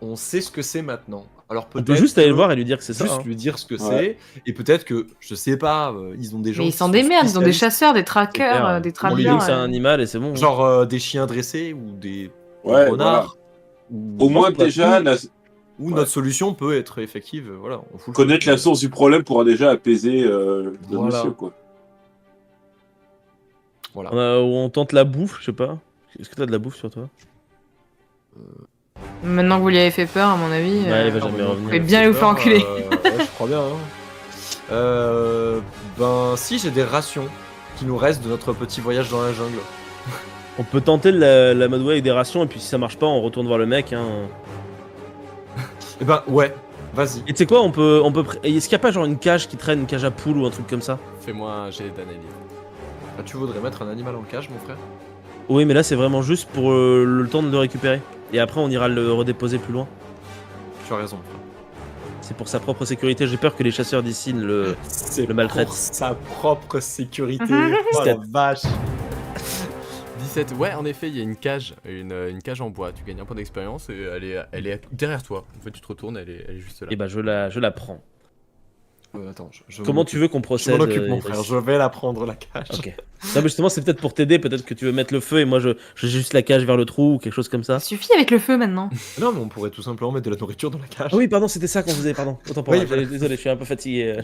on sait ce que c'est maintenant. Alors On peut-être peut juste aller que- le voir et lui dire que c'est ça. juste hein. lui dire ce que Ouais. c'est, et peut-être que, je sais pas, ils ont des gens ils qui sont des merdes, ils ont des spécialistes, chasseurs, des C'est trackers, clair. des On lui dit trappeurs. que c'est un animal et c'est bon. hein. genre des chiens dressés, ou des Ouais, voilà. renards, ou, Au moins bah, déjà, ou notre solution peut être effective, voilà. On fout le connaître feu. la source du problème pourra déjà apaiser le Voilà. monsieur, quoi. Voilà. On tente la bouffe, je sais pas. Est-ce que t'as de la bouffe sur toi? Maintenant que vous lui avez fait peur, à mon avis. Ouais, il va Ah, jamais ouais, revenir. Faites bien aller vous faire enculer. Ouais, je crois bien. Hein. Ben si, j'ai des rations qui nous restent de notre petit voyage dans la jungle. On peut tenter la mode way avec des rations, et puis si ça marche pas, on retourne voir le mec. Hein. Eh ben ouais, vas-y. Et tu sais quoi, est-ce qu'il y a pas genre une cage qui traîne, une cage à poules ou un truc comme ça? Fais-moi un jet d'analyse. Ah, tu voudrais mettre un animal en cage, mon frère? Oui, mais là c'est vraiment juste pour le temps de le récupérer. Et après, on ira le redéposer plus loin. Tu as raison, frère. C'est pour sa propre sécurité. J'ai peur que les chasseurs d'ici C'est le maltraite. pour sa propre sécurité. Oh la vache. 17, ouais, en effet, il y a une cage en bois. Tu gagnes un point d'expérience et elle est derrière toi. En fait, tu te retournes, elle est juste là. Et bah, je la prends. Attends, Comment tu veux qu'on Je procède m'en occupe, mon Idriss frère. Je vais la prendre, la cage. Ok. Non, mais justement, c'est peut-être pour t'aider. Peut-être que tu veux mettre le feu et moi, je juste la cage vers le trou ou quelque chose comme ça. Ça suffit avec le feu maintenant. Non, mais on pourrait tout simplement mettre de la nourriture dans la cage. Ah oui, pardon, c'était ça qu'on faisait. Pardon. Autant pour Oui, moi. voilà. Désolé, je suis un peu fatigué.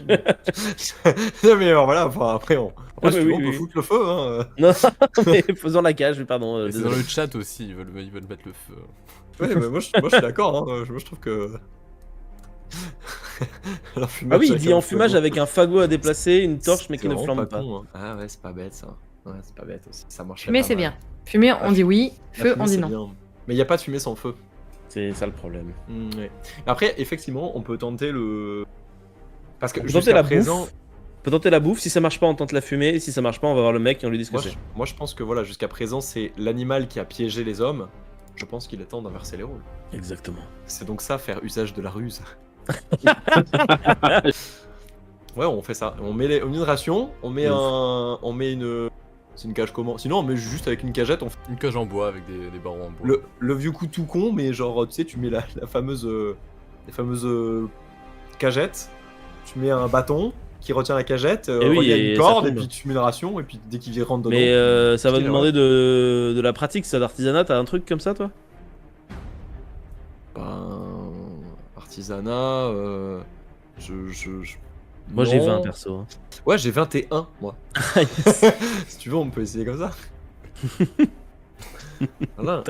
Non, mais voilà, enfin, après, Ah, si mais tu veux, oui, on peut oui. foutre le feu. Hein. Non, mais faisons la cage. Pardon. Et c'est dans Désolé. le chat aussi, ils veulent mettre le feu. Ouais, mais moi, je suis d'accord. Hein. Moi, je trouve que. Ah oui, il dit enfumage avec un fagot à déplacer, une torche mais qui ne flambe pas. Con, hein. Ah ouais, c'est pas bête ça. Ouais, c'est pas bête aussi. Ça marche. Fumer, c'est bien. Fumer, on dit oui. Feu, on dit non. Bien. Mais il y a pas de fumée sans feu. C'est ça le problème. Ouais. Après, effectivement, on peut tenter le. Parce que On peut tenter jusqu'à la présent, bouffe. On peut tenter la bouffe. Si ça marche pas, on tente la fumée. Et si ça marche pas, on va voir le mec et on lui dit ce que moi, c'est. moi, je pense que voilà, jusqu'à présent, c'est l'animal qui a piégé les hommes. Je pense qu'il est temps d'inverser les rôles. Exactement. C'est donc ça, faire usage de la ruse. Ouais, on fait ça. On met une ration, on met une. C'est une cage comment? Sinon, on met juste avec une cagette. Une cage en bois avec des barreaux en bois. Le vieux coup tout con, mais genre, tu sais, tu mets la fameuse. Les fameuses cagettes. Tu mets un bâton qui retient la cagette. Et oui, il y a et une ça corde, et tombe. puis tu mets une ration, et puis dès qu'il rentre dedans. Mais ça va stylé, demander de la pratique, ça, d'artisanat. T'as un truc comme ça, toi? Ben. Artisanat. Moi, j'ai non. 20 perso. Hein. Ouais, j'ai 21, moi. Si tu veux, on peut essayer comme ça. Voilà.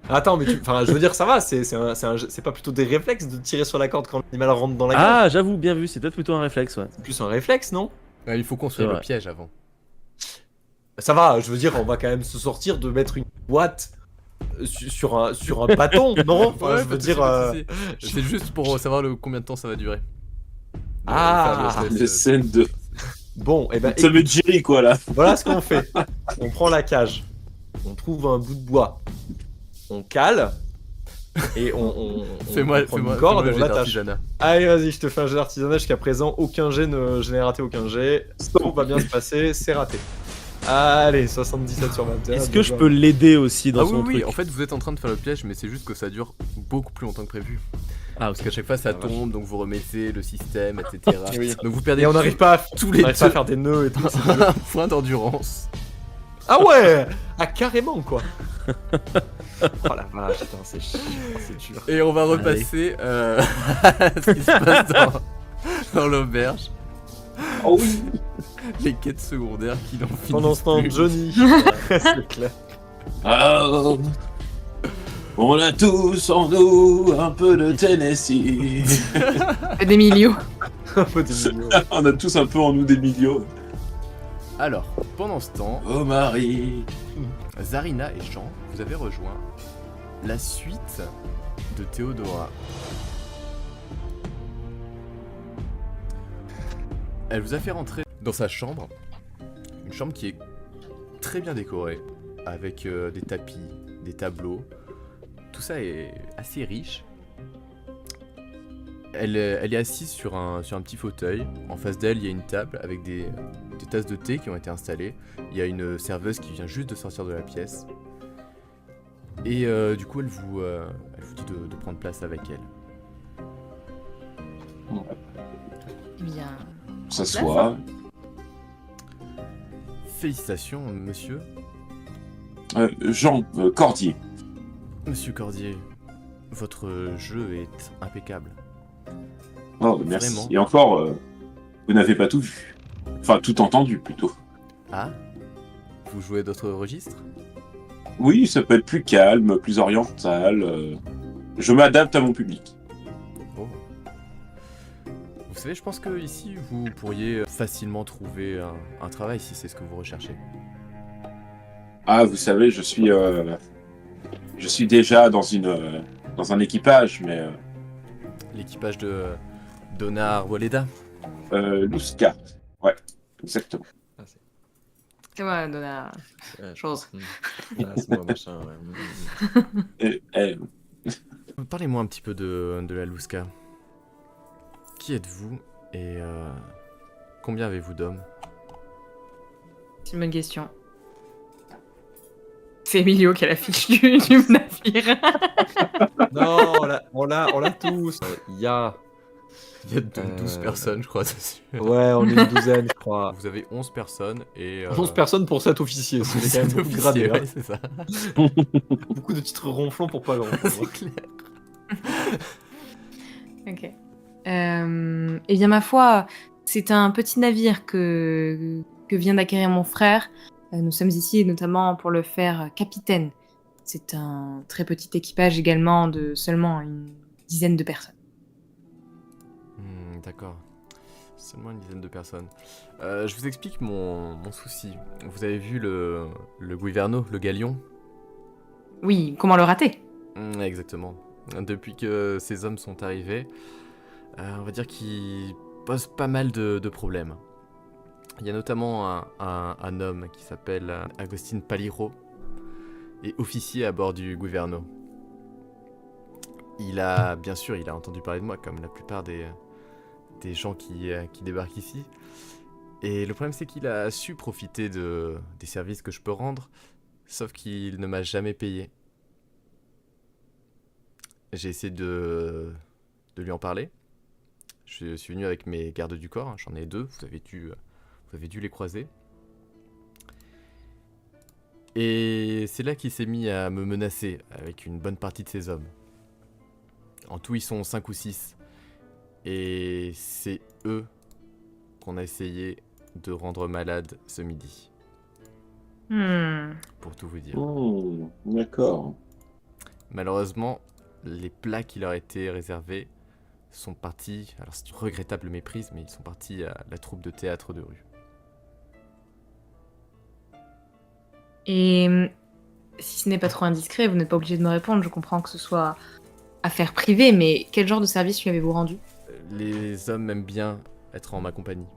Attends, mais enfin, je veux dire, ça va, c'est pas plutôt des réflexes de tirer sur la corde quand l'animal rentre dans la cage? Ah, j'avoue, bien vu. C'est peut-être plutôt un réflexe, ouais. C'est plus un réflexe, non? Il faut construire C'est le vrai. piège avant. Ça va, je veux dire, on va quand même se sortir de mettre une boîte sur un bâton, non? Enfin, Ouais, je pas veux de dire. souci, pas de souci. C'est juste pour savoir combien de temps ça va durer. Ah, Faire le Les test, scènes de. Bon, et ben, Ça met Jerry, quoi, là. voilà ce qu'on fait. On prend la cage, on trouve un bout de bois, on cale, et on Fais-moi prend fais-moi une corde le et on jet l'attache. d'artisanat. Allez, vas-y, je te fais un jet d'artisanat. Jusqu'à présent, aucun jet je n'ai raté aucun jet. Tout va bien se passer, c'est raté. Allez, 77 sur 21. Est-ce que je peux l'aider aussi dans Ah son oui, truc? en fait vous êtes en train de faire le piège, mais c'est juste que ça dure beaucoup plus longtemps que prévu. Ah, Parce qu'à chaque fois ça Ah, vache. tombe, donc vous remettez le système, etc. Oui. Donc vous perdez Et on n'arrive pas à tous les on n'arrive pas à faire des nœuds et tout. un point d'endurance. Ah ouais! Ah carrément quoi! Oh la vache, putain, c'est chiant, c'est dur. Et on va repasser ce qui se passe dans l'auberge. Oh oui. Les quêtes secondaires qui n'en finissent Pendant ce temps, plus. Johnny. C'est clair. Ah, on a tous en nous un peu de Tennessee. D'Emilio. Un peu des millions. On a tous un peu en nous des millions. Alors, pendant ce temps, Oh Marie. Zarina et Jean, vous avez rejoint la suite de Théodora. Elle vous a fait rentrer dans sa chambre, une chambre qui est très bien décorée, avec des tapis, des tableaux. Tout ça est assez riche. Elle est assise sur un petit fauteuil. En face d'elle, il y a une table avec des tasses de thé qui ont été installées. Il y a une serveuse qui vient juste de sortir de la pièce. Et du coup, elle vous dit de prendre place avec elle. Eh bien. S'assoit. Félicitations, monsieur. Jean Cordier. Monsieur Cordier, votre jeu est impeccable. Oh, merci. Vraiment. Et encore, vous n'avez pas tout vu. Enfin, tout entendu, plutôt. Ah, vous jouez d'autres registres? Oui, ça peut être plus calme, plus oriental. Je m'adapte à mon public. Oh. Vous savez, je pense que ici, vous pourriez facilement trouver un travail si c'est ce que vous recherchez. Ah, vous savez, je suis déjà dans un équipage, mais L'équipage de Donar Waleda. Lusca. Ouais, exactement. C'est moi, Donna. Chose. C'est moi, machin, ouais. Parlez-moi un petit peu de la Lusca. Qui êtes-vous et combien avez-vous d'hommes? C'est une bonne question. C'est Emilio qui a la fiche du navire. Non, on l'a tous. Il y a 12 personnes, je crois, dessus. Ouais, on est une douzaine, je crois. Vous avez 11 personnes et... 11 personnes pour 7 officiers, c'est quand même beaucoup de officiers, gradés, ouais, hein. c'est ça. Beaucoup de titres ronflants pour pas grand chose. C'est clair. Ok. Eh bien, ma foi, c'est un petit navire que vient d'acquérir mon frère. Nous sommes ici notamment pour le faire capitaine. C'est un très petit équipage également de seulement une dizaine de personnes. D'accord. Seulement une dizaine de personnes. Je vous explique mon souci. Vous avez vu le Guiverno, le galion? Oui, comment le rater? Exactement. Depuis que ces hommes sont arrivés, on va dire qu'ils posent pas mal de problèmes. Il y a notamment un homme qui s'appelle Agustin Paliro et officier à bord du Guiverno. Bien sûr, il a entendu parler de moi comme la plupart des gens qui débarquent ici. Et le problème, c'est qu'il a su profiter des services que je peux rendre, sauf qu'il ne m'a jamais payé. J'ai essayé de lui en parler. Je suis venu avec mes gardes du corps, hein, j'en ai 2, vous avez dû les croiser. Et c'est là qu'il s'est mis à me menacer avec une bonne partie de ses hommes. En tout, ils sont 5 ou 6. Et c'est eux qu'on a essayé de rendre malades ce midi. Pour tout vous dire. Oh, d'accord. Malheureusement, les plats qui leur étaient réservés sont partis, alors c'est une regrettable méprise, mais ils sont partis à la troupe de théâtre de rue. Et si ce n'est pas trop indiscret, vous n'êtes pas obligé de me répondre, je comprends que ce soit affaire privée, mais quel genre de service lui avez-vous rendu? Les hommes aiment bien être en ma compagnie,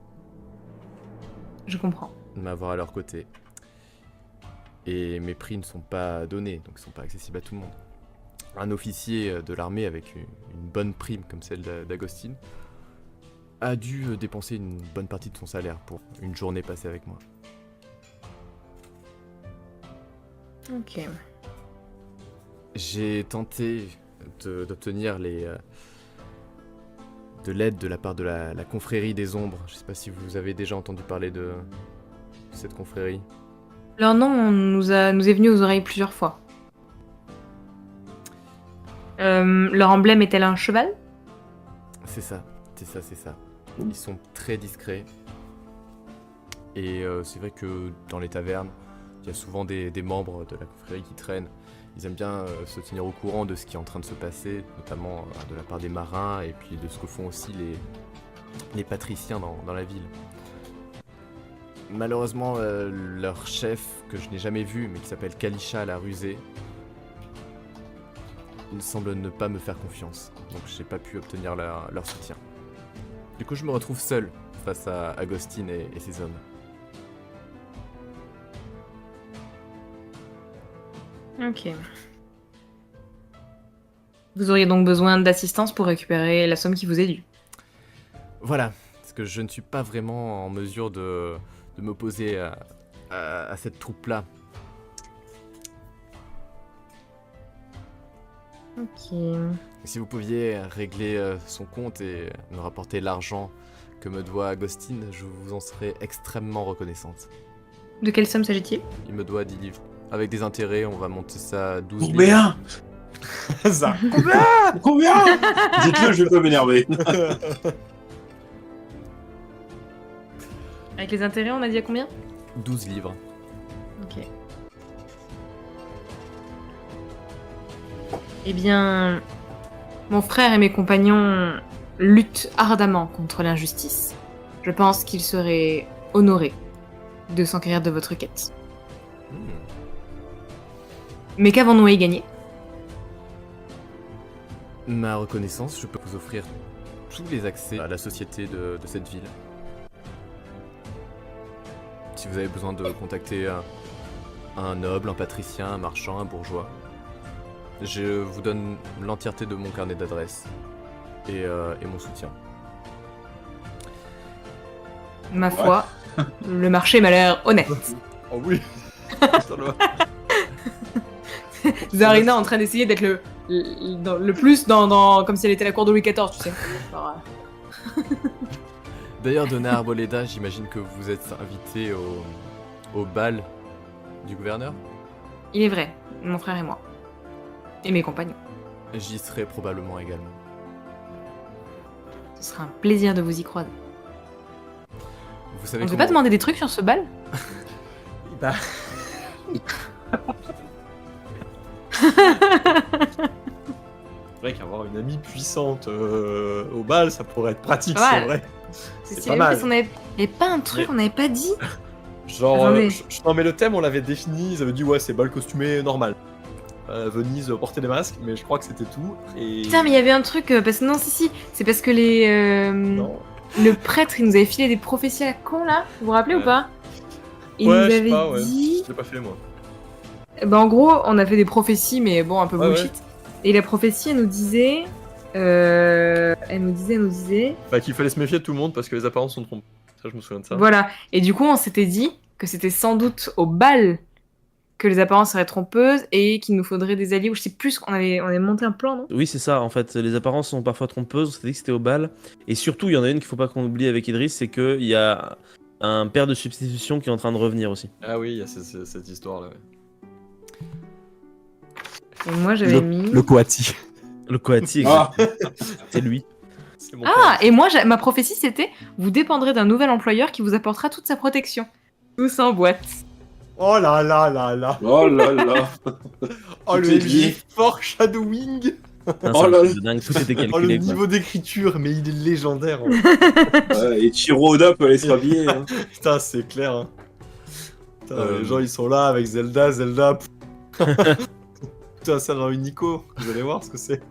Je comprends. m'avoir à leur côté. Et mes prix ne sont pas donnés, donc ils ne sont pas accessibles à tout le monde. Un officier de l'armée avec une bonne prime comme celle d'Agostine a dû dépenser une bonne partie de son salaire pour une journée passée avec moi. Ok. J'ai tenté d'obtenir de l'aide de la part de la confrérie des ombres. Je sais pas si vous avez déjà entendu parler de cette confrérie. Leur nom nous est venu aux oreilles plusieurs fois. Leur emblème est-elle un cheval? C'est ça. Ils sont très discrets. Et c'est vrai que dans les tavernes, il y a souvent des membres de la confrérie qui traînent. Ils aiment bien se tenir au courant de ce qui est en train de se passer, notamment de la part des marins et puis de ce que font aussi les patriciens dans la ville. Malheureusement, leur chef, que je n'ai jamais vu, mais qui s'appelle Kalisha la rusée, il semble ne pas me faire confiance, donc j'ai pas pu obtenir leur soutien. Du coup, je me retrouve seul face à Agostine et ses hommes. Ok. Vous auriez donc besoin d'assistance pour récupérer la somme qui vous est due. Voilà, parce que je ne suis pas vraiment en mesure de m'opposer à cette troupe-là. Ok. Si vous pouviez régler son compte et me rapporter l'argent que me doit Agostine, je vous en serais extrêmement reconnaissante. De quelle somme s'agit-il? Il me doit 10 livres. Avec des intérêts, on va monter ça à 12 livres. Combien? Ça. Combien? Dites-le, je vais pas m'énerver. Avec les intérêts, on a dit à combien? 12 livres. Ok. Eh bien, mon frère et mes compagnons lutte ardemment contre l'injustice, je pense qu'il serait honoré de s'enquérir de votre quête. Hmm. Mais qu'avons-nous à y gagner? Ma reconnaissance, je peux vous offrir tous les accès à la société de cette ville. Si vous avez besoin de contacter un noble, un patricien, un marchand, un bourgeois, je vous donne l'entièreté de mon carnet d'adresses et mon soutien. Ma foi, le marché m'a l'air honnête. Oh oui. Zarina en train d'essayer d'être le plus dans comme si elle était la cour de Louis XIV, tu sais. Genre, D'ailleurs, Donna Arboleda, j'imagine que vous êtes invité au bal du gouverneur. il est vrai, mon frère et moi. Et mes compagnons. J'y serai probablement également. Ce sera un plaisir de vous y croiser. Vous savez On ne peut pas demander des trucs sur ce bal? Bah. C'est vrai qu'avoir une amie puissante au bal, ça pourrait être pratique, Pas c'est mal. vrai. C'est C'est stylé, pas en mal. plus, on avait... Il y avait pas un truc, on n'avait pas dit. Genre, Attendez. non mais le thème, on l'avait défini, ils avaient dit ouais, c'est bal costumé normal. Venise porter des masques, mais je crois que c'était tout. Et... Putain, mais il y avait un truc, parce que non, si, c'est parce que Non. le prêtre, il nous avait filé des prophéties à la con, là, vous vous rappelez ou Ouais. pas? Il Ouais, nous je sais avait pas, ouais. dit... Je l'ai pas fait moi. Bah, en gros, on a fait des prophéties, mais bon, un peu Ouais, bullshit. Et la prophétie, elle nous disait... Elle nous disait... Bah qu'il fallait se méfier de tout le monde parce que les apparences sont trompées. Ça, je me souviens de ça. Voilà. Et du coup, on s'était dit que c'était sans doute au bal que les apparences seraient trompeuses et qu'il nous faudrait des alliés, ou je sais plus, on avait monté un plan, non? Oui, c'est ça, en fait. Les apparences sont parfois trompeuses. On s'était dit que c'était au bal. Et surtout, il y en a une qu'il faut pas qu'on oublie avec Idriss, c'est qu'il y a un père de substitution qui est en train de revenir aussi. Ah oui, il y a cette histoire là. Ouais. Et moi, j'avais mis... Coati. Le Coati, Ah. c'est lui. C'est mon Ah, et moi, ma prophétie, c'était vous dépendrez d'un nouvel employeur qui vous apportera toute sa protection. Tous en boîte. Oh là là là là. Oh là là. Oh le Tout est lié. MJ foreshadowing. Putain, Oh c'est un là truc là. de dingue, tout était Oh le calculé. quoi. niveau d'écriture, mais il est légendaire. Hein. Ouais, et Chiroda peut aller se rhabiller. Hein. Putain, c'est clair. Hein. Putain, Euh. Les gens ils sont là avec Zelda. Putain, ça rend unico. Vous allez voir ce que c'est.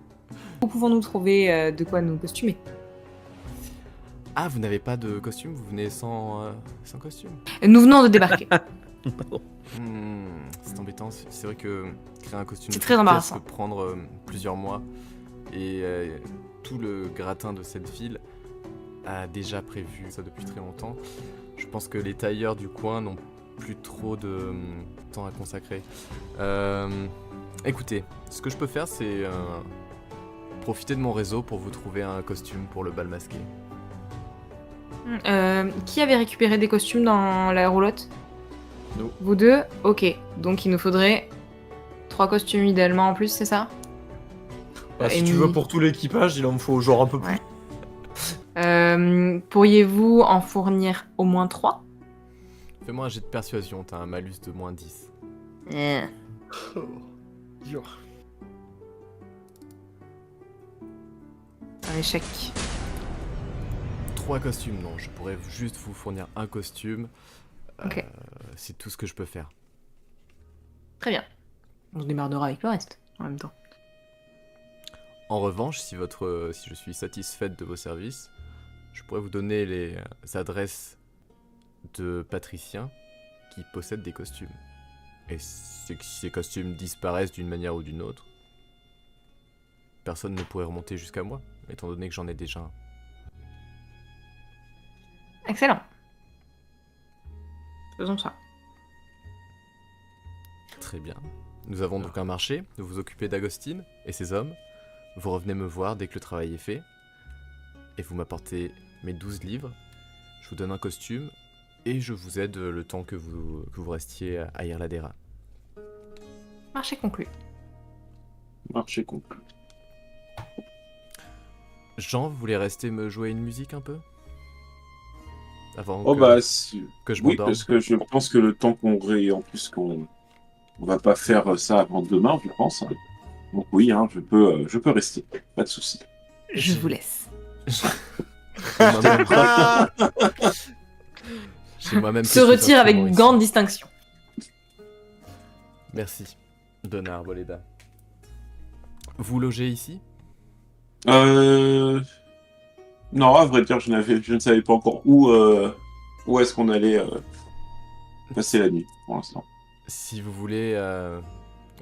Où pouvons-nous trouver de quoi nous costumer? Ah, vous n'avez pas de costume? Vous venez sans costume? Nous venons de débarquer. Pardon. C'est embêtant, c'est vrai que créer un costume C'est de très toute embarrassant. pièce peut prendre plusieurs mois. Et tout le gratin de cette ville a déjà prévu ça depuis très longtemps. Je pense que les tailleurs du coin n'ont plus trop de temps à consacrer. Écoutez, ce que je peux faire, c'est profiter de mon réseau pour vous trouver un costume pour le bal masqué. Qui avait récupéré des costumes dans la roulotte? Nous. Vous deux? Ok. Donc il nous faudrait 3 costumes idéalement en plus, c'est ça? Bah, si Et tu mi- veux pour tout l'équipage, il en me faut genre un peu plus. Ouais. Pourriez-vous en fournir au moins 3? Fais-moi un jet de persuasion, t'as un malus de moins 10. Oh, dur. Un échec. 3 costumes, non, je pourrais juste vous fournir un costume. Ok. C'est tout ce que je peux faire. Très bien. On se démerdera avec le reste en même temps. En revanche, si je suis satisfaite de vos services, je pourrais vous donner les adresses de patriciens qui possèdent des costumes. Et si ces costumes disparaissent d'une manière ou d'une autre, personne ne pourrait remonter jusqu'à moi, étant donné que j'en ai déjà un. Excellent. Faisons ça. Très bien. Nous avons donc un marché, vous vous occupez d'Agostine et ses hommes. Vous revenez me voir dès que le travail est fait. Et vous m'apportez mes 12 livres. Je vous donne un costume. Et je vous aide le temps que vous restiez à Irladera. Marché conclu. Marché conclu. Jean, vous voulez rester me jouer une musique un peu? Avant Oh que, bah que je oui, m'endorme. parce que je pense que le temps en plus qu'on va pas faire ça avant demain, je pense. Donc oui, hein, je peux rester, pas de souci. Je vous laisse. Moi-même- J'ai moi-même Se fait ce retire avec instrument ici. grande distinction. Merci, Donna Arboleda. Vous logez ici? Non, à vrai dire, je ne savais pas encore où est-ce qu'on allait passer la nuit pour l'instant. Si vous voulez,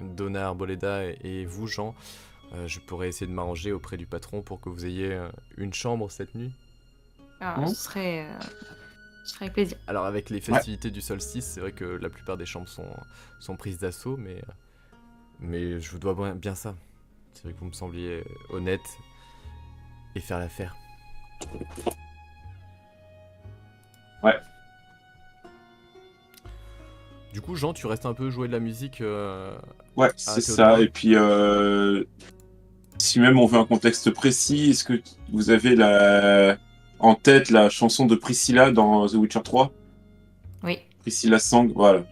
Donna Arboleda et vous, Jean, je pourrais essayer de m'arranger auprès du patron pour que vous ayez une chambre cette nuit. Alors, ce serait avec plaisir. Alors avec les festivités du solstice, c'est vrai que la plupart des chambres sont prises d'assaut, mais je vous dois bien ça. C'est vrai que vous me sembliez honnête et faire l'affaire. Ouais. Du coup, Jean, tu restes un peu jouer de la musique. Ouais, c'est Théodora. ça. Et puis, si même on veut un contexte précis, est-ce que vous avez en tête la chanson de Priscilla dans The Witcher 3? Oui. Priscilla Sang, voilà.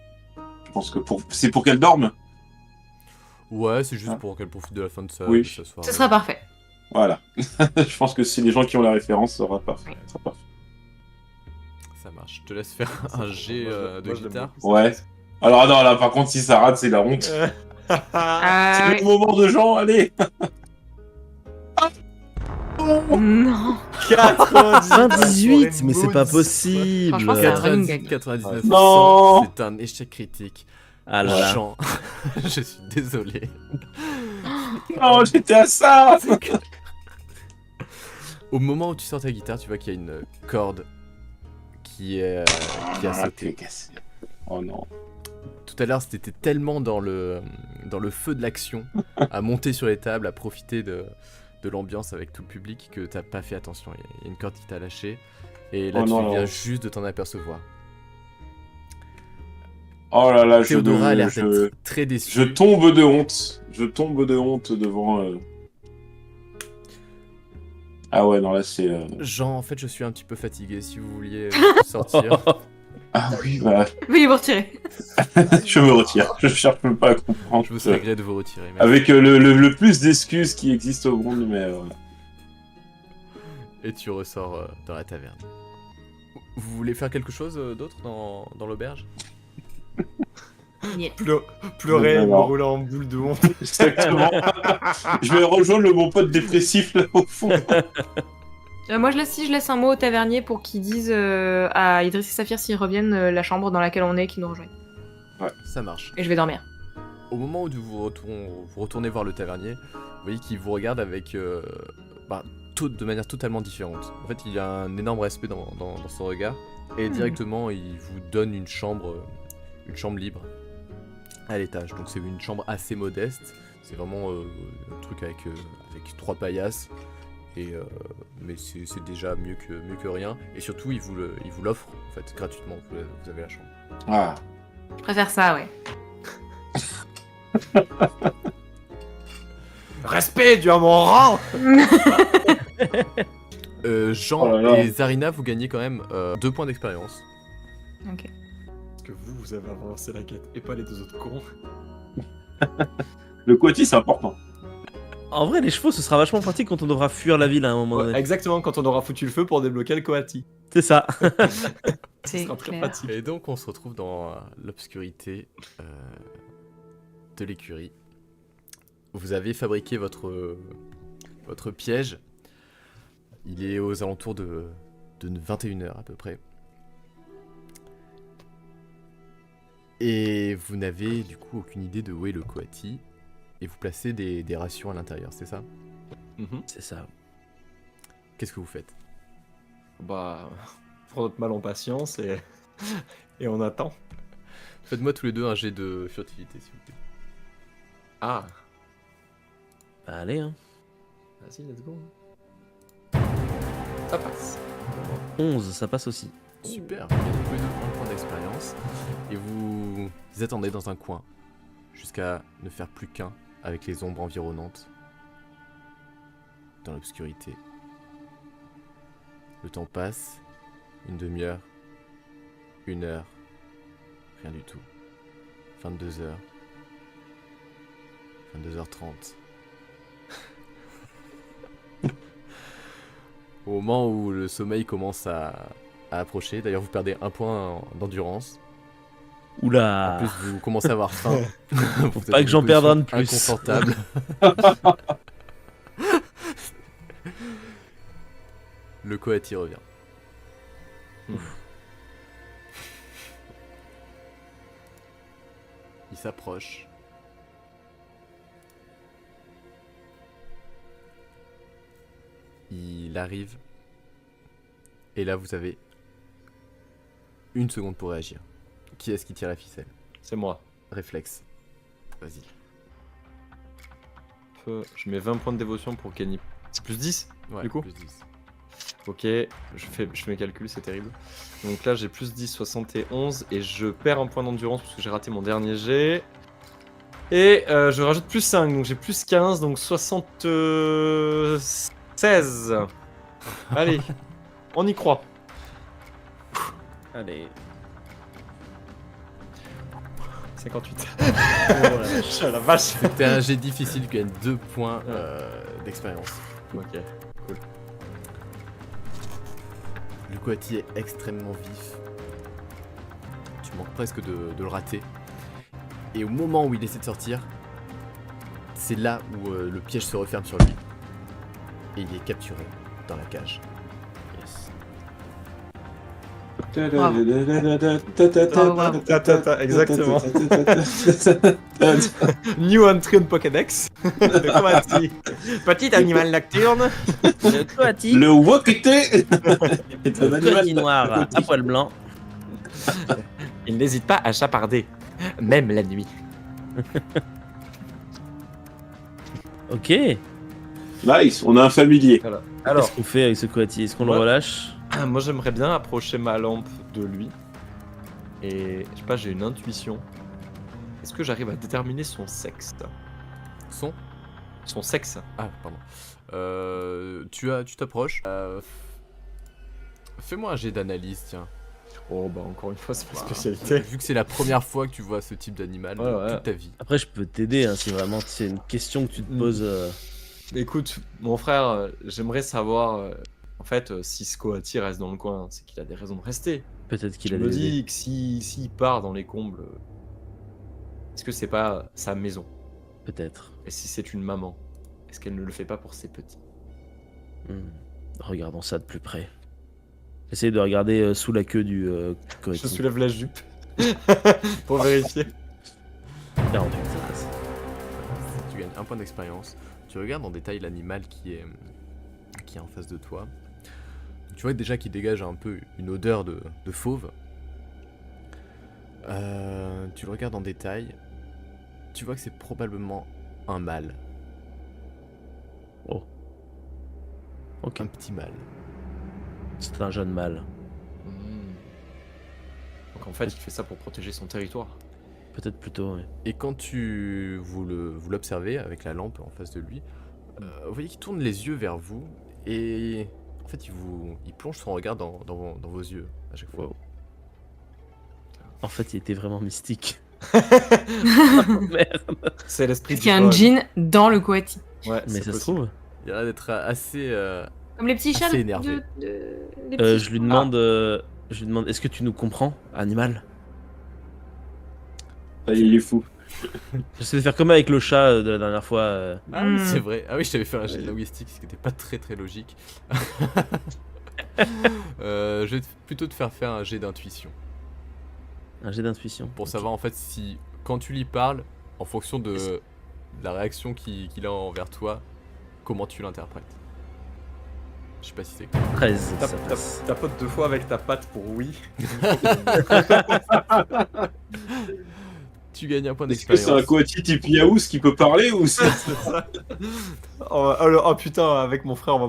Je pense que c'est pour qu'elle dorme. Ouais, c'est juste Ah. pour qu'elle profite de la fin de Oui. sa soirée. Ce sera parfait. Voilà. Je pense que si les gens qui ont la référence, ça sera parfait. Ça sera parfait. Ça marche. Je te laisse faire un jet de guitare. Ouais. Alors non, là par contre, si ça rate, c'est la honte. Ah, C'est le moment de Jean, allez. non. 98, mais c'est pas possible. Franchement, c'est un running gag. 99%, Non. c'est un échec critique. Ah là là. Jean, je suis désolé. Non, j'étais à ça. Au moment où tu sors ta guitare, tu vois qu'il y a une corde qui a sauté. Cassé. Oh non. Tout à l'heure, c'était tellement dans le feu de l'action, à monter sur les tables, à profiter de l'ambiance avec tout le public, que t'as pas fait attention. Il y a une corde qui t'a lâché, et là Oh tu non. viens juste de t'en apercevoir. Oh là là, Théodora a l'air je d'être très déçue. tombe de honte. Je tombe de honte devant. Ah ouais, non, là c'est. Jean, en fait, je suis un petit peu fatigué. Si vous vouliez sortir. Ah oui, bah, Veuillez vous retirer. je me retire. Je cherche même pas à comprendre. Je vous serais gré de vous retirer. Merci. Avec le plus d'excuses qui existent au monde, mais voilà. Et tu ressors dans la taverne. Vous voulez faire quelque chose d'autre dans l'auberge? Pleurer, Non, me non. rouler en boule de honte. Exactement. Je vais rejoindre mon pote dépressif là au fond. Moi, je laisse un mot au tavernier pour qu'ils disent à Idriss et Saphir s'ils reviennent la chambre dans laquelle on est, qu'ils nous rejoignent. Ça marche. Et je vais dormir. Au moment où vous retournez voir le tavernier, vous voyez qu'il vous regarde avec de manière totalement différente. En fait, il y a un énorme respect dans son regard et directement il vous donne une chambre libre à l'étage. Donc c'est une chambre assez modeste. C'est vraiment un truc avec 3 paillasses. Mais c'est déjà mieux que rien. Et surtout, il vous l'offre en fait gratuitement. Vous avez la chambre. Ah. Je préfère ça, ouais. Respect, tu as mon rang. Jean Oh là là. et Zarina, vous gagnez quand même 2 points d'expérience. Ok. Parce que vous avez avancé la quête et pas les deux autres cons. Le quati, c'est important. En vrai, les chevaux, ce sera vachement pratique quand on devra fuir la ville à un moment donné. Exactement, quand on aura foutu le feu pour débloquer le Coati. C'est ça. C'est sera très clair. pratique. Et donc on se retrouve dans l'obscurité de l'écurie. Vous avez fabriqué votre piège. Il est aux alentours de 21h à peu près. Et vous n'avez du coup aucune idée de où est le Coati. Et vous placez des rations à l'intérieur, c'est ça? C'est ça. Qu'est-ce que vous faites? Bah, on prend notre mal en patience et on attend. Faites-moi tous les deux un jet de furtivité s'il vous plaît. Ah, Bah, allez, hein. vas-y, let's go. Ça passe. 11, ça passe aussi. Super, vous gagnez tous les deux un point d'expérience. Et vous attendez dans un coin jusqu'à ne faire plus qu'un avec les ombres environnantes dans l'obscurité. Le temps passe, une demi-heure, 1 heure, rien du tout. 22h, 22h30. Au moment où le sommeil commence à approcher, d'ailleurs vous perdez un point d'endurance. En Oula. plus vous commencez à avoir faim. Faut pas que j'en perde un de plus. Inconfortable. Le Coati revient. Il s'approche. Il arrive. Et là, vous avez 1 seconde pour réagir. Qui est-ce qui tire la ficelle? C'est moi. Réflexe. Vas-y. Je mets 20 points de dévotion pour gagner. C'est plus 10 Ouais, du coup plus 10. Ok, je fais mes calculs, c'est terrible. Donc là, j'ai plus 10, 71, et je perds un point d'endurance parce que j'ai raté mon dernier jet. Et je rajoute plus 5, donc j'ai plus 15, donc 76. Allez, on y croit. Allez. 58. Oh la vache. La vache. C'était un jet difficile, tu gagnes 2 points d'expérience. Ok. Le Coati est extrêmement vif. Tu manques presque de le rater. Et au moment où il essaie de sortir, c'est là où le piège se referme sur lui. Et il est capturé dans la cage. Yes. Exactement. New entry on Pokédex. De Coati. Petit animal nocturne. Le Coati. Le Wokité est un Le animal Coati noir à poil blanc. Il n'hésite pas à chaparder, même la nuit. Ok. Nice, on a un familier. Voilà. Alors, Qu'est-ce qu'on fait avec ce Coati? Est-ce qu'on le Ouais. relâche? moi j'aimerais bien approcher ma lampe de lui. Et je sais pas, j'ai une intuition. Est-ce que j'arrive à déterminer son sexe? Son Son sexe. Ah, pardon. Tu t'approches. Fais-moi un jet d'analyse, tiens. Oh bah encore une fois, c'est ma Bah, spécialité. Vu que c'est la première fois que tu vois ce type d'animal Ouais, de ouais. toute ta vie. Après, je peux t'aider hein, si vraiment c'est une question que tu te poses. Écoute, mon frère, j'aimerais savoir, en fait, si ce Coati reste dans le coin, c'est qu'il a des raisons de rester. Peut-être qu'il Je a me des idées. dis que s'il part dans les combles, est-ce que c'est pas sa maison? Peut-être. Et si c'est une maman, est-ce qu'elle ne le fait pas pour ses petits? Regardons ça de plus près. Essayez de regarder sous la queue du Coati. Je soulève la jupe pour vérifier. 48. Tu gagnes un point d'expérience. Tu regardes en détail l'animal qui est en face de toi. Tu vois déjà qu'il dégage un peu une odeur de fauve. Tu le regardes en détail. Tu vois que c'est probablement un mâle. Oh. Ok. Un petit mâle. C'est un jeune mâle. Donc en fait, il fait ça pour protéger son territoire. Peut-être plutôt, oui. Et quand vous l'observez avec la lampe en face de lui, vous voyez qu'il tourne les yeux vers vous et en fait il plonge son regard dans vos yeux à chaque fois. Wow. En fait, il était vraiment mystique. Merde. C'est l'esprit Est-ce du qu'il y a un vol. djinn dans le Coati? Ouais, Mais c'est ça se possible. trouve. Il a l'air d'être assez... Comme les petits chats Assez énervé. les petits Je lui demande, est-ce que tu nous comprends, animal? Ah, il est fou. J'essaie de faire comme avec le chat de la dernière fois. Ah oui, Hmm. c'est vrai. Ah oui, je t'avais fait un jet de linguistique, ce qui n'était pas très logique. Je vais plutôt te faire un jet d'intuition. Un jet d'intuition. Pour Ok. savoir en fait si, quand tu lui parles, en fonction de la réaction qu'il a envers toi, comment tu l'interprètes. Je sais pas si c'est clair. 13. Ça passe. Tapote 2 fois avec ta patte pour oui. Tu gagnes un point Est-ce que c'est un d'expérience. Coati type Yaous qui peut parler ou c'est... Oh putain, avec mon frère, on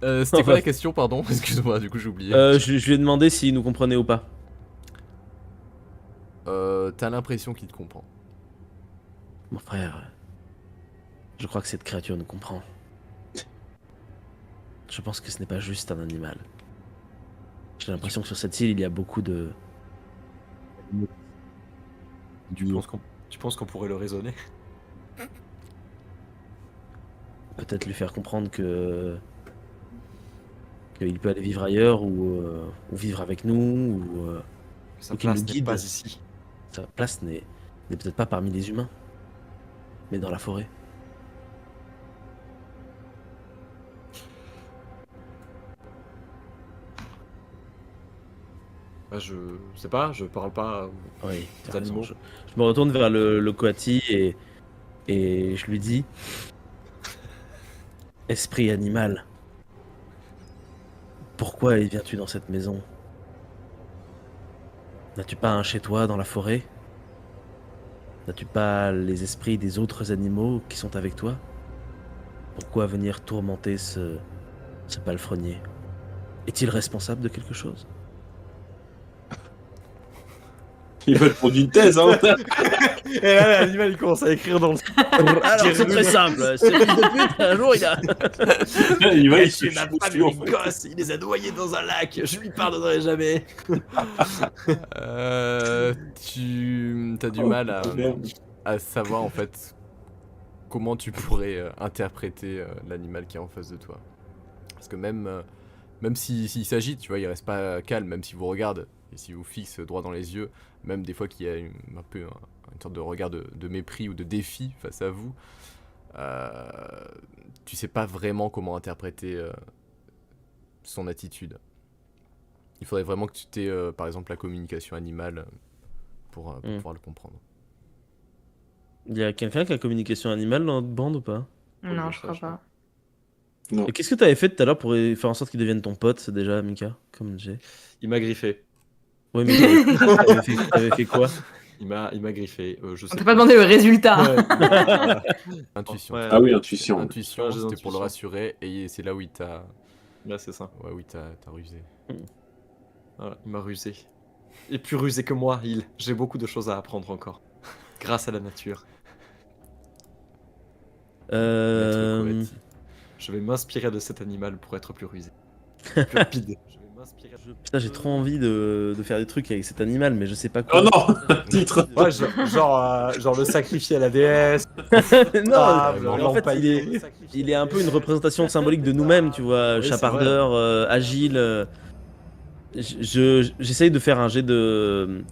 va... C'était quoi la question, pardon? Excuse-moi, du coup j'ai oublié. Je lui ai demandé s'il nous comprenait ou pas. T'as l'impression qu'il te comprend. Mon frère, je crois que cette créature nous comprend. Je pense que ce n'est pas juste un animal. J'ai l'impression que sur cette île, il y a beaucoup de... Tu penses qu'on pourrait le raisonner? Peut-être lui faire comprendre que qu'il peut aller vivre ailleurs ou vivre avec nous, ou Sa ou qu'il nous place n'est guide. pas ici. Sa place n'est peut-être pas parmi les humains, mais dans la forêt. Bah, je sais pas, je parle pas. Oui, Les t'as raison. animaux. Je me retourne vers le Coati et je lui dis: Esprit animal, pourquoi viens-tu dans cette maison? N'as-tu pas un chez toi dans la forêt? N'as-tu pas les esprits des autres animaux qui sont avec toi? Pourquoi venir tourmenter ce palefrenier? Est-il responsable de quelque chose? Il va te prendre une thèse, hein. Et là, l'animal il commence à écrire dans le. Alors, c'est très simple. Ce fils de pute, un jour, il a... Il va, Il il se tue ma fout femme dessus, et en mes fait. gosses, il les a noyés dans un lac, je lui pardonnerai jamais. Tu as du Oh, mal merde. à savoir en fait comment tu pourrais interpréter l'animal qui est en face de toi. Parce que même s'il s'agite, tu vois, il reste pas calme, même s'il vous regarde et s'il vous fixe droit dans les yeux, même des fois qu'il y a un peu une sorte de regard de mépris ou de défi face à vous, tu sais pas vraiment comment interpréter son attitude. Il faudrait vraiment que tu aies, par exemple, la communication animale pour pouvoir le comprendre. Il y a quelqu'un qui a communication animale dans notre bande ou pas? Non, je je crois sache, pas. Non. Et qu'est-ce que tu avais fait tout à l'heure pour faire en sorte qu'il devienne ton pote déjà, Mika? Comme j'ai. Il m'a griffé. Oui, mais t'avais fait quoi? Il m'a griffé. Je On sais t'a pas demandé le résultat. Ouais, Intuition. ouais. Ah oui, intuition. Intuition, Ouais, j'ai c'était pour le d'intuition. rassurer et c'est là où il t'a Là, c'est ça. t'as rusé. Voilà, il m'a rusé. Et plus rusé que moi, j'ai beaucoup de choses à apprendre encore. Grâce à la nature. Maître Coati. Je vais m'inspirer de cet animal pour être plus rusé. Plus rapide. Je vais m'inspirer. Putain, j'ai trop envie de faire des trucs avec cet animal, mais je sais pas quoi. Oh non, titre. Ouais, genre le sacrifier à la déesse. Non, Ah, mais en fait, il est un peu une représentation symbolique de nous-mêmes, tu vois. Oui, c'est Chapardeur, agile. J'essaye de faire un jet de.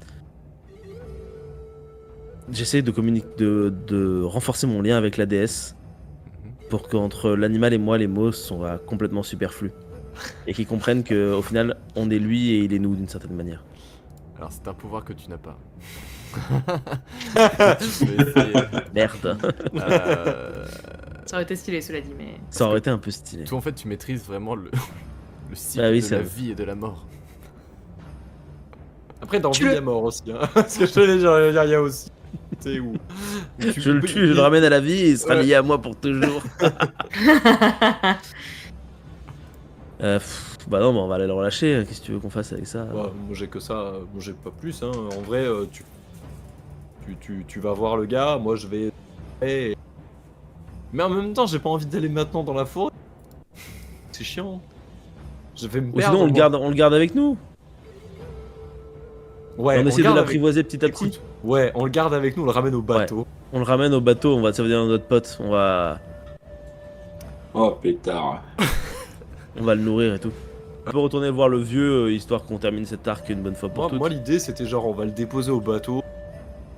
J'essaye de renforcer mon lien avec la déesse pour qu'entre l'animal et moi, les mots sont complètement superflus. Et qu'ils comprennent qu'au final, on est lui et il est nous d'une certaine manière. Alors c'est un pouvoir que tu n'as pas. Tu peux essayer. Merde. Ça aurait été stylé, cela dit, mais. Ça aurait été un peu stylé. Toi en fait tu maîtrises vraiment le cycle Ah oui, de ça- la vie et de la mort. Après, dans Tu vie, il le- y a mort aussi. Hein. Parce que je te l'ai dit, il y a aussi. Tu sais où. Je le tue, je le ramène à la vie et il sera Ouais. lié à moi pour toujours. Bah non, mais on va aller le relâcher. Qu'est-ce que tu veux qu'on fasse avec ça? Moi, j'ai que ça, moi j'ai pas plus. Hein. En vrai, tu vas voir le gars, moi je vais. Et- Mais en même temps, j'ai pas envie d'aller maintenant dans la forêt. C'est chiant. Je vais me Ou perdre. sinon, moi. on le garde avec nous. Ouais, on essaie de garde avec- l'apprivoiser petit à petit. Écoute, ouais, on le garde avec nous, on le ramène au bateau. On le ramène au bateau, ça va devenir notre pote. On va Oh pétard. le nourrir et tout. On peut retourner voir le vieux, histoire qu'on termine cet arc une bonne fois pour toutes. Moi l'idée c'était genre on va le déposer au bateau.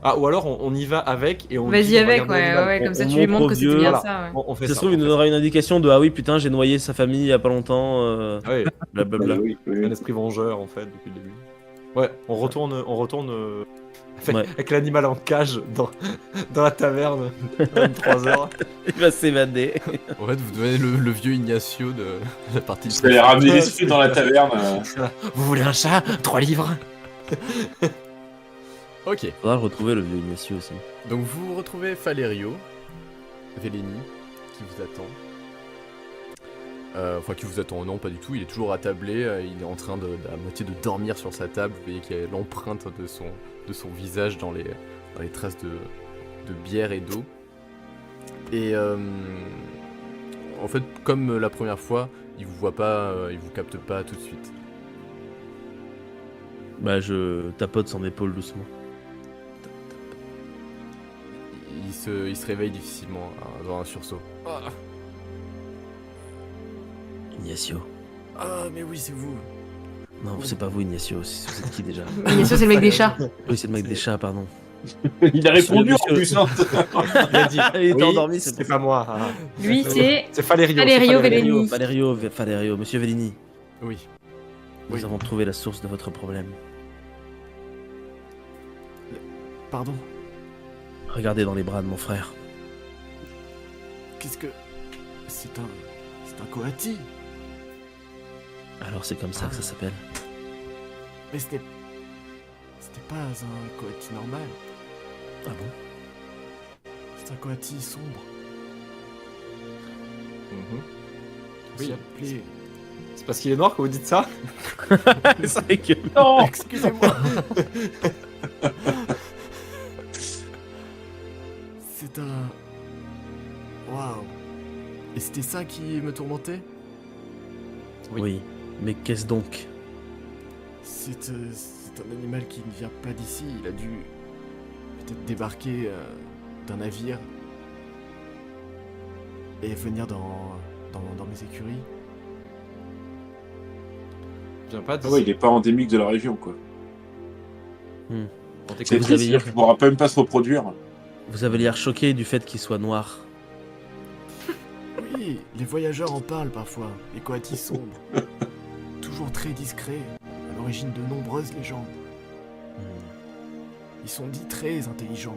Ah, ou alors on y va avec et on. Vas-y dit, on va avec, garder ouais, l'animal. ouais, On- comme ça on tu lui montre montres au que c'était vieux. bien Voilà. ça, ouais. On fait Ça ça. se trouve, il on nous fait donnera une indication de ah oui, putain, j'ai noyé sa famille il y a pas longtemps. ça. Ouais, Blablabla. Oui, oui. un esprit vengeur en fait depuis le début. Ouais, on retourne avec l'animal en cage dans la taverne à 23h. Il va s'évader. En fait vous devenez le vieux Ignacio de la partie Vous allez ramener l'esprit dans la taverne. Vous voulez un chat 3 livres. Ok, Faudra retrouver le vieux Ignacio aussi. donc vous retrouvez Falerio, Vélini, qui vous attend. Enfin, qui vous attend, non, pas du tout. Il est toujours attablé. Il est en train à moitié de dormir sur sa table. Vous voyez qu'il y a l'empreinte de son visage dans les traces de bière et d'eau. Et en fait, comme la première fois, il vous voit pas, il vous capte pas tout de suite. Bah, je tapote son épaule doucement. Il se réveille difficilement dans un sursaut. Ignacio, Ah, mais oui, c'est vous. Non, c'est pas vous, Ignacio. Vous êtes qui déjà? Ignacio, c'est le mec des chats. Oui, c'est le mec des chats, pardon. Il a répondu en Monsieur- plus, hein. Il a dit. Il était oui, endormi, c'est c'est pas moi. Ah. Lui, c'est C'est Valerio. Valerio c'est Velleni. Valerio, monsieur Vellini. Oui. Nous Oui. avons trouvé la source de votre problème. Pardon. Regardez dans les bras de mon frère. Qu'est-ce que... C'est un coati. Alors c'est comme ça que ça s'appelle. Mais c'était pas un coati normal. Ah bon? C'est un coati sombre. Mhm. On Oui. s'y appelait... C'est parce qu'il est noir que vous dites ça? C'est vrai que... Non. Excusez-moi. C'est un... Waouh. Et c'était ça qui me tourmentait? Oui, mais qu'est-ce donc? C'est un animal qui ne vient pas d'ici. Il a dû peut-être débarquer d'un navire et venir dans mes écuries. Viens pas Ah ouais, il est pas endémique de la région, quoi. On C'est t'écoute. vous triste, avez- il pourra même pas se reproduire. Vous avez l'air choqué du fait qu'il soit noir. Oui, les voyageurs en parlent parfois. Les coatis sombres. Toujours très discrets, à l'origine de nombreuses légendes. Ils sont dits très intelligents,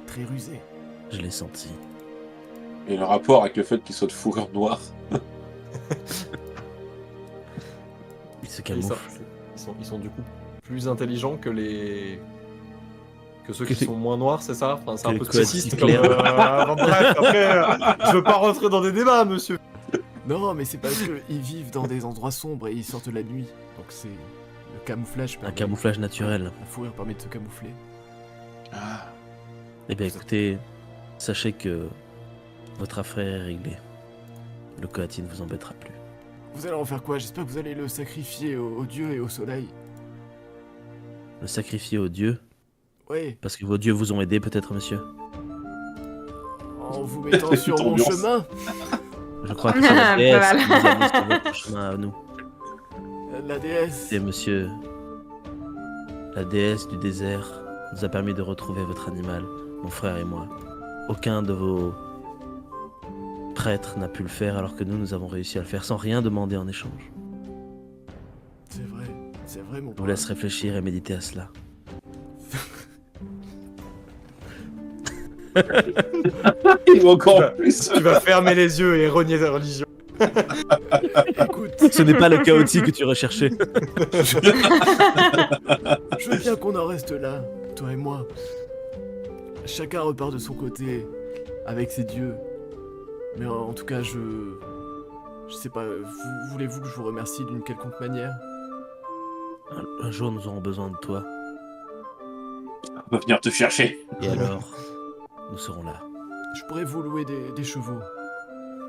très rusés. Je l'ai senti. Et le rapport avec le fait qu'il soit de fourrure noire. Il se Ils camoufle. ils sont du coup plus intelligents que ceux qui Que- sont moins noirs, c'est ça? Enfin, c'est un que peu les coatis sexiste comme... clairs. bon, bref, après, je veux pas rentrer dans des débats, monsieur. Non, mais c'est parce qu'ils vivent dans des endroits sombres et ils sortent la nuit. Donc c'est le camouflage. Un permet- camouflage naturel. La fourrure permet de se camoufler. Ah. Eh bien écoutez, sachez que votre affaire est réglée. Le coati ne vous embêtera plus. Vous allez en faire quoi? J'espère que vous allez le sacrifier aux dieux et au soleil. Le sacrifier aux dieux, Oui, parce que vos dieux vous ont aidé peut-être, monsieur. en vous mettant sur mon Ambiance. chemin. Je crois que c'est la déesse Pas qui nous a mis sur votre chemin à nous. La déesse. Et monsieur, la déesse du désert nous a permis de retrouver votre animal, mon frère et moi. Aucun de vos prêtres n'a pu le faire alors que nous avons réussi à le faire sans rien demander en échange. C'est vrai mon Je vous laisse réfléchir et méditer à cela. Il va encore plus. Tu vas fermer les yeux et renier ta religion. Écoute, Ce n'est pas le chaotique que tu recherchais. je veux bien qu'on en reste là, toi et moi. Chacun repart de son côté, avec ses dieux. Mais en tout cas, je sais pas, voulez-vous que je vous remercie d'une quelconque manière? Un jour, nous aurons besoin de toi. On va venir te chercher. Et alors, nous serons là. Je pourrais vous louer des chevaux.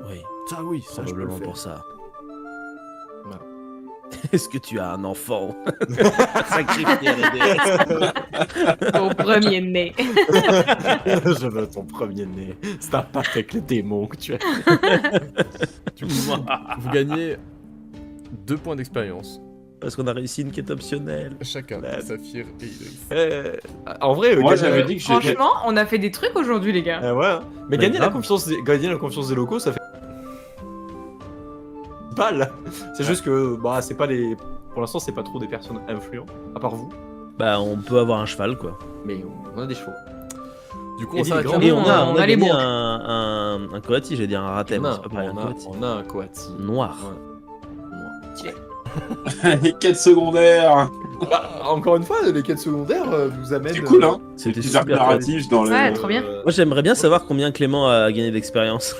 Oui, Ça oui, ça je peux le probablement faire. pour ça. Voilà. Est-ce que tu as un enfant? Sacrifier les déesses. Au premier né. Je veux ton premier nez. C'est un pacte avec les démons que tu as. Du coup, vous gagnez 2 points d'expérience. Parce qu'on a réussi une quête optionnelle. Chacun, Ouais. Saphir et Idriss. En vrai, Moi, gagner- j'avais dit que j'étais. Franchement, on a fait des trucs aujourd'hui, les gars. Ouais, hein. Mais Ouais, gagner la grave. confiance des locaux, ça fait balle. C'est juste que bah c'est pas les. Pour l'instant, c'est pas trop des personnes influentes, à part vous. Bah, on peut avoir un cheval, quoi. Mais on a des chevaux. Du coup, Et on s'arrête dis, là. Et on on a, a- on on a a les gagné bons. un coati, j'allais dire un ratem. On c'est pas pareil, un coati. a un coati. Noir. Les quêtes secondaires. Bah, encore une fois, les quêtes secondaires vous amènent. C'est cool, hein. C'était Des super arcs cool. narratifs dans le. Ouais, trop bien. Moi, j'aimerais bien savoir combien Clément a gagné d'expérience.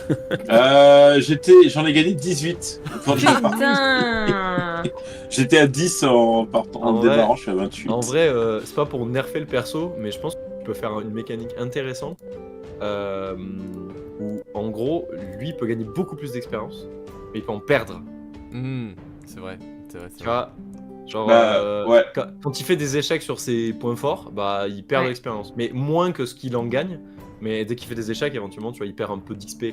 J'en ai gagné 18. Quand Putain. j'étais à 10 en partant, en En vrai- démarrant, je suis à 28. En vrai, c'est pas pour nerfer le perso, mais je pense que tu peux faire une mécanique intéressante où, en gros, lui peut gagner beaucoup plus d'expérience, mais il peut en perdre. C'est vrai, c'est vrai. Tu vois, genre, Bah, ouais. quand il fait des échecs sur ses points forts, bah il perd de Ouais. l'expérience, mais moins que ce qu'il en gagne. Mais dès qu'il fait des échecs, éventuellement, tu vois, il perd un peu d'XP.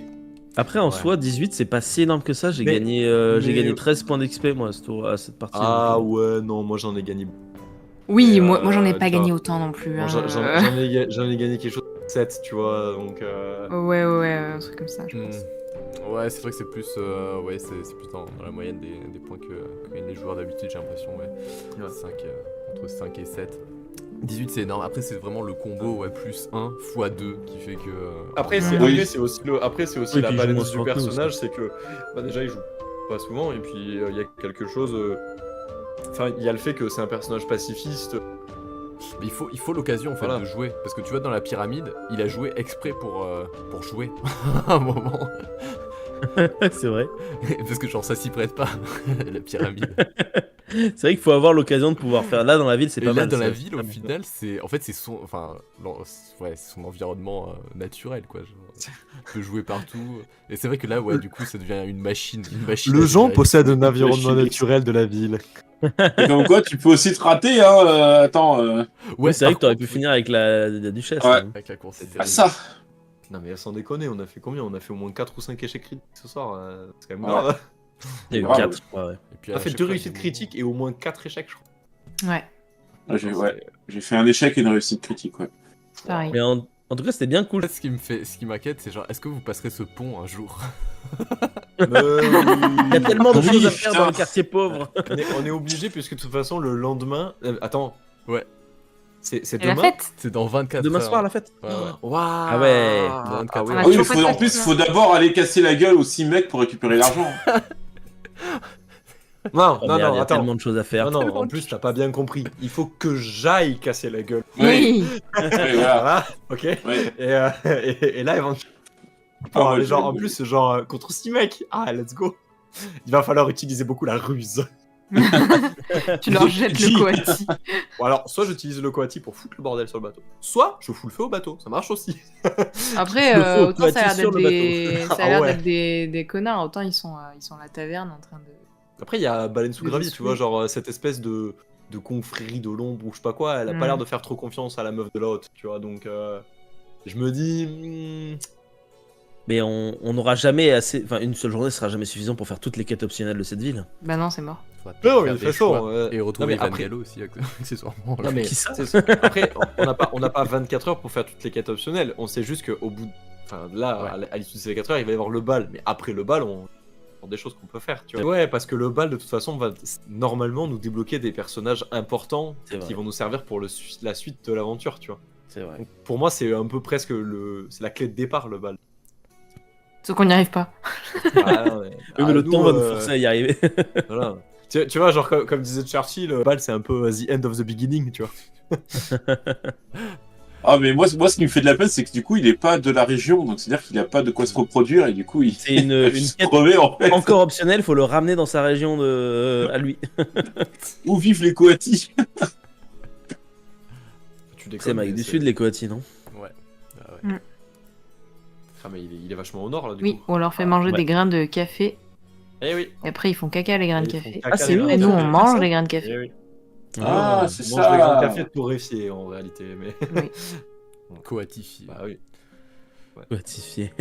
Après, en Ouais. soi, 18, c'est pas si énorme que ça. J'ai Mais- gagné 13 points d'XP, moi, à cette partie. Ah donc, ouais, non, moi j'en ai gagné. Oui, Et, moi j'en ai pas tu gagné vois, autant non plus. Moi, hein. j'en ai gagné quelque chose de 7, tu vois, donc... Ouais, un truc comme ça, je Hmm. pense. Ouais, c'est vrai que c'est plus, ouais, c'est plus dans la moyenne des points que gagnent les joueurs d'habitude, j'ai l'impression, ouais. Ouais. 5, entre 5 et 7. 18 c'est énorme, après c'est vraiment le combo, ouais, plus 1 x 2 qui fait que... Après, Oui. c'est aussi, Oui, la puis il joue balance moins du souvent que nous personnage, c'est que bah, déjà il joue pas souvent, et puis il y a quelque chose. Enfin, il y a le fait que c'est un personnage pacifiste. Mais il faut l'occasion en fait Voilà. de jouer, parce que tu vois dans la pyramide, il a joué exprès pour jouer à un moment. c'est vrai. Parce que genre ça s'y prête pas, la pyramide. C'est vrai qu'il faut avoir l'occasion de pouvoir faire. Là, dans la ville, c'est Et pas là mal. dans la ça. ville au final c'est en fait c'est son enfin ouais, c'est son environnement naturel quoi. Genre, il peut jouer partout. Et c'est vrai que là ouais du coup ça devient une machine à gérer. possède un environnement naturel de la ville. Et comme quoi, tu peux aussi te rater, hein. Attends. Ouais, Oui, c'est vrai par que t'aurais contre, pu oui, finir avec la duchesse. Ouais. hein. avec la course c'est Ah, terrible. ça. Non mais sans déconner, on a fait combien? On a fait au moins 4 ou 5 échecs critiques ce soir. C'est quand même Ouais. grave. Il y a eu Grave. 4, je crois, ouais. Et puis, On à a fait chaque 2 fois, réussites il- critiques et au moins 4 échecs, je crois. Ouais, J'ai fait un échec et une réussite critique, ouais. pareil. Mais en tout cas, c'était bien cool. Ce qui m'inquiète, c'est genre, est-ce que vous passerez ce pont un jour? Il y a tellement de Oui, choses à faire putain. dans le quartier pauvre. On est obligé puisque de toute façon le lendemain. Attends. Ouais. C'est Et la demain. fête. C'est dans 24 Demain heures. soir, la fête. Ouais, ouais. Waouh. Ah ouais. Ah ouais. Ah, Ah oui, toujours mais pas de en fête, plus, là. faut d'abord aller casser la gueule aux 6 mecs pour récupérer l'argent. Non, Oh, non, merde, non, il y a attends. tellement de choses à faire. Non, non, en plus, t'as pas bien compris. Il faut que j'aille casser la gueule. Oui. Oui, voilà. Voilà, ok. Ouais. Et là, éventuellement. Ah, moi, genre, je- en plus, genre, contre 6 mecs. Ah, let's go. Il va falloir utiliser beaucoup la ruse. Tu leur jettes le coati. Bon, alors, soit j'utilise le coati pour foutre le bordel sur le bateau, soit je fous le feu au bateau. Ça marche aussi. Après, Le faux autant ça a l'air coati sur d'être le des... ça a Ah l'air ouais. d'être des connards, autant ils sont à la taverne en train de... Après, il y a Baleine sous Le gravier, dessous. tu vois, genre cette espèce de confrérie de l'ombre ou je sais pas quoi. Elle a pas Mm. l'air de faire trop confiance à la meuf de la haute, tu vois. Donc, je me dis. Mais on n'aura jamais assez. Enfin, une seule journée sera jamais suffisant pour faire toutes les quêtes optionnelles de cette ville. Bah non, c'est mort. Faudra Non, faire mais de des toute façon, choix. Et retrouver non, mais Van après- Gallo aussi, accessoirement. Non, mais Qui ça après, on n'a pas 24 heures pour faire toutes les quêtes optionnelles. On sait juste qu'au bout. Enfin, là, Ouais. à l'issue de ces 24 heures, il va y avoir le bal. Mais après le bal, on. Des choses qu'on peut faire, tu vois. Ouais, parce que le bal, de toute façon, va normalement nous débloquer des personnages importants C'est vrai. qui vont nous servir pour la suite de l'aventure, tu vois. C'est vrai. Donc, pour moi, c'est un peu presque c'est la clé de départ, le bal. Sauf qu'on n'y arrive pas. Ah, non, mais- Oui, mais ah, le nous, temps va nous forcer à y arriver. Voilà. Tu vois, genre, comme disait Churchill, le bal, c'est un peu the end of the beginning, tu vois. Ah, mais moi, ce qui me fait de la peine, c'est que du coup, il est pas de la région, donc c'est-à-dire qu'il a pas de quoi se reproduire, et du coup, il C'est une va juste quête crever, en fait. encore optionnelle, faut le ramener dans sa région à lui. Où vivent les Coatis? Tu déconnes. C'est Amérique mais du c'est- Sud, les Coatis, non? Ouais. Ah ouais. Ah, mais il est vachement au nord, là, du Oui, coup. on leur fait manger Ouais. des grains de café, Eh oui. et après ils font caca les grains de Ils font café. caca, c'est les eux, grains Et de nous, café. on mange les grains de café. Eh oui. Ah, c'est On mange des grains de ça. café torréfiés, en réalité, mais... Oui. Coatifié. Bah oui. Coatifié.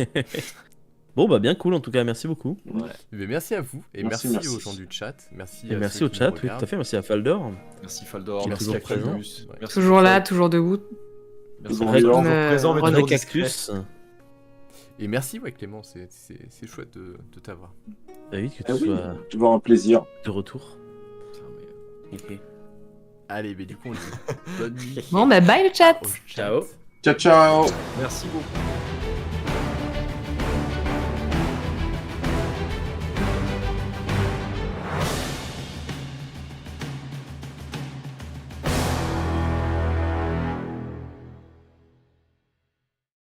Bon, bah bien cool en tout cas, merci beaucoup. Ouais. Mais merci à vous et merci, Merci. aux gens du chat. Merci, Et à merci ceux au qui chat, nous oui, tout à regardent. fait, merci à Faldor. Merci Faldor, Qui est merci toujours Cactus. présent. Merci Toujours là, Faldor. toujours debout. Merci Toujours Faldor, là. toujours présent, mais René toujours Vrai discret. cactus. Et merci, ouais, Clément, c'est chouette de t'avoir. David, que tu Ah oui, sois toujours un plaisir. de retour. Putain, mais- Allez, mais du coup, on dit bonne nuit. Bon, bah bye le chat. au chat. Ciao. Ciao, ciao. Merci beaucoup.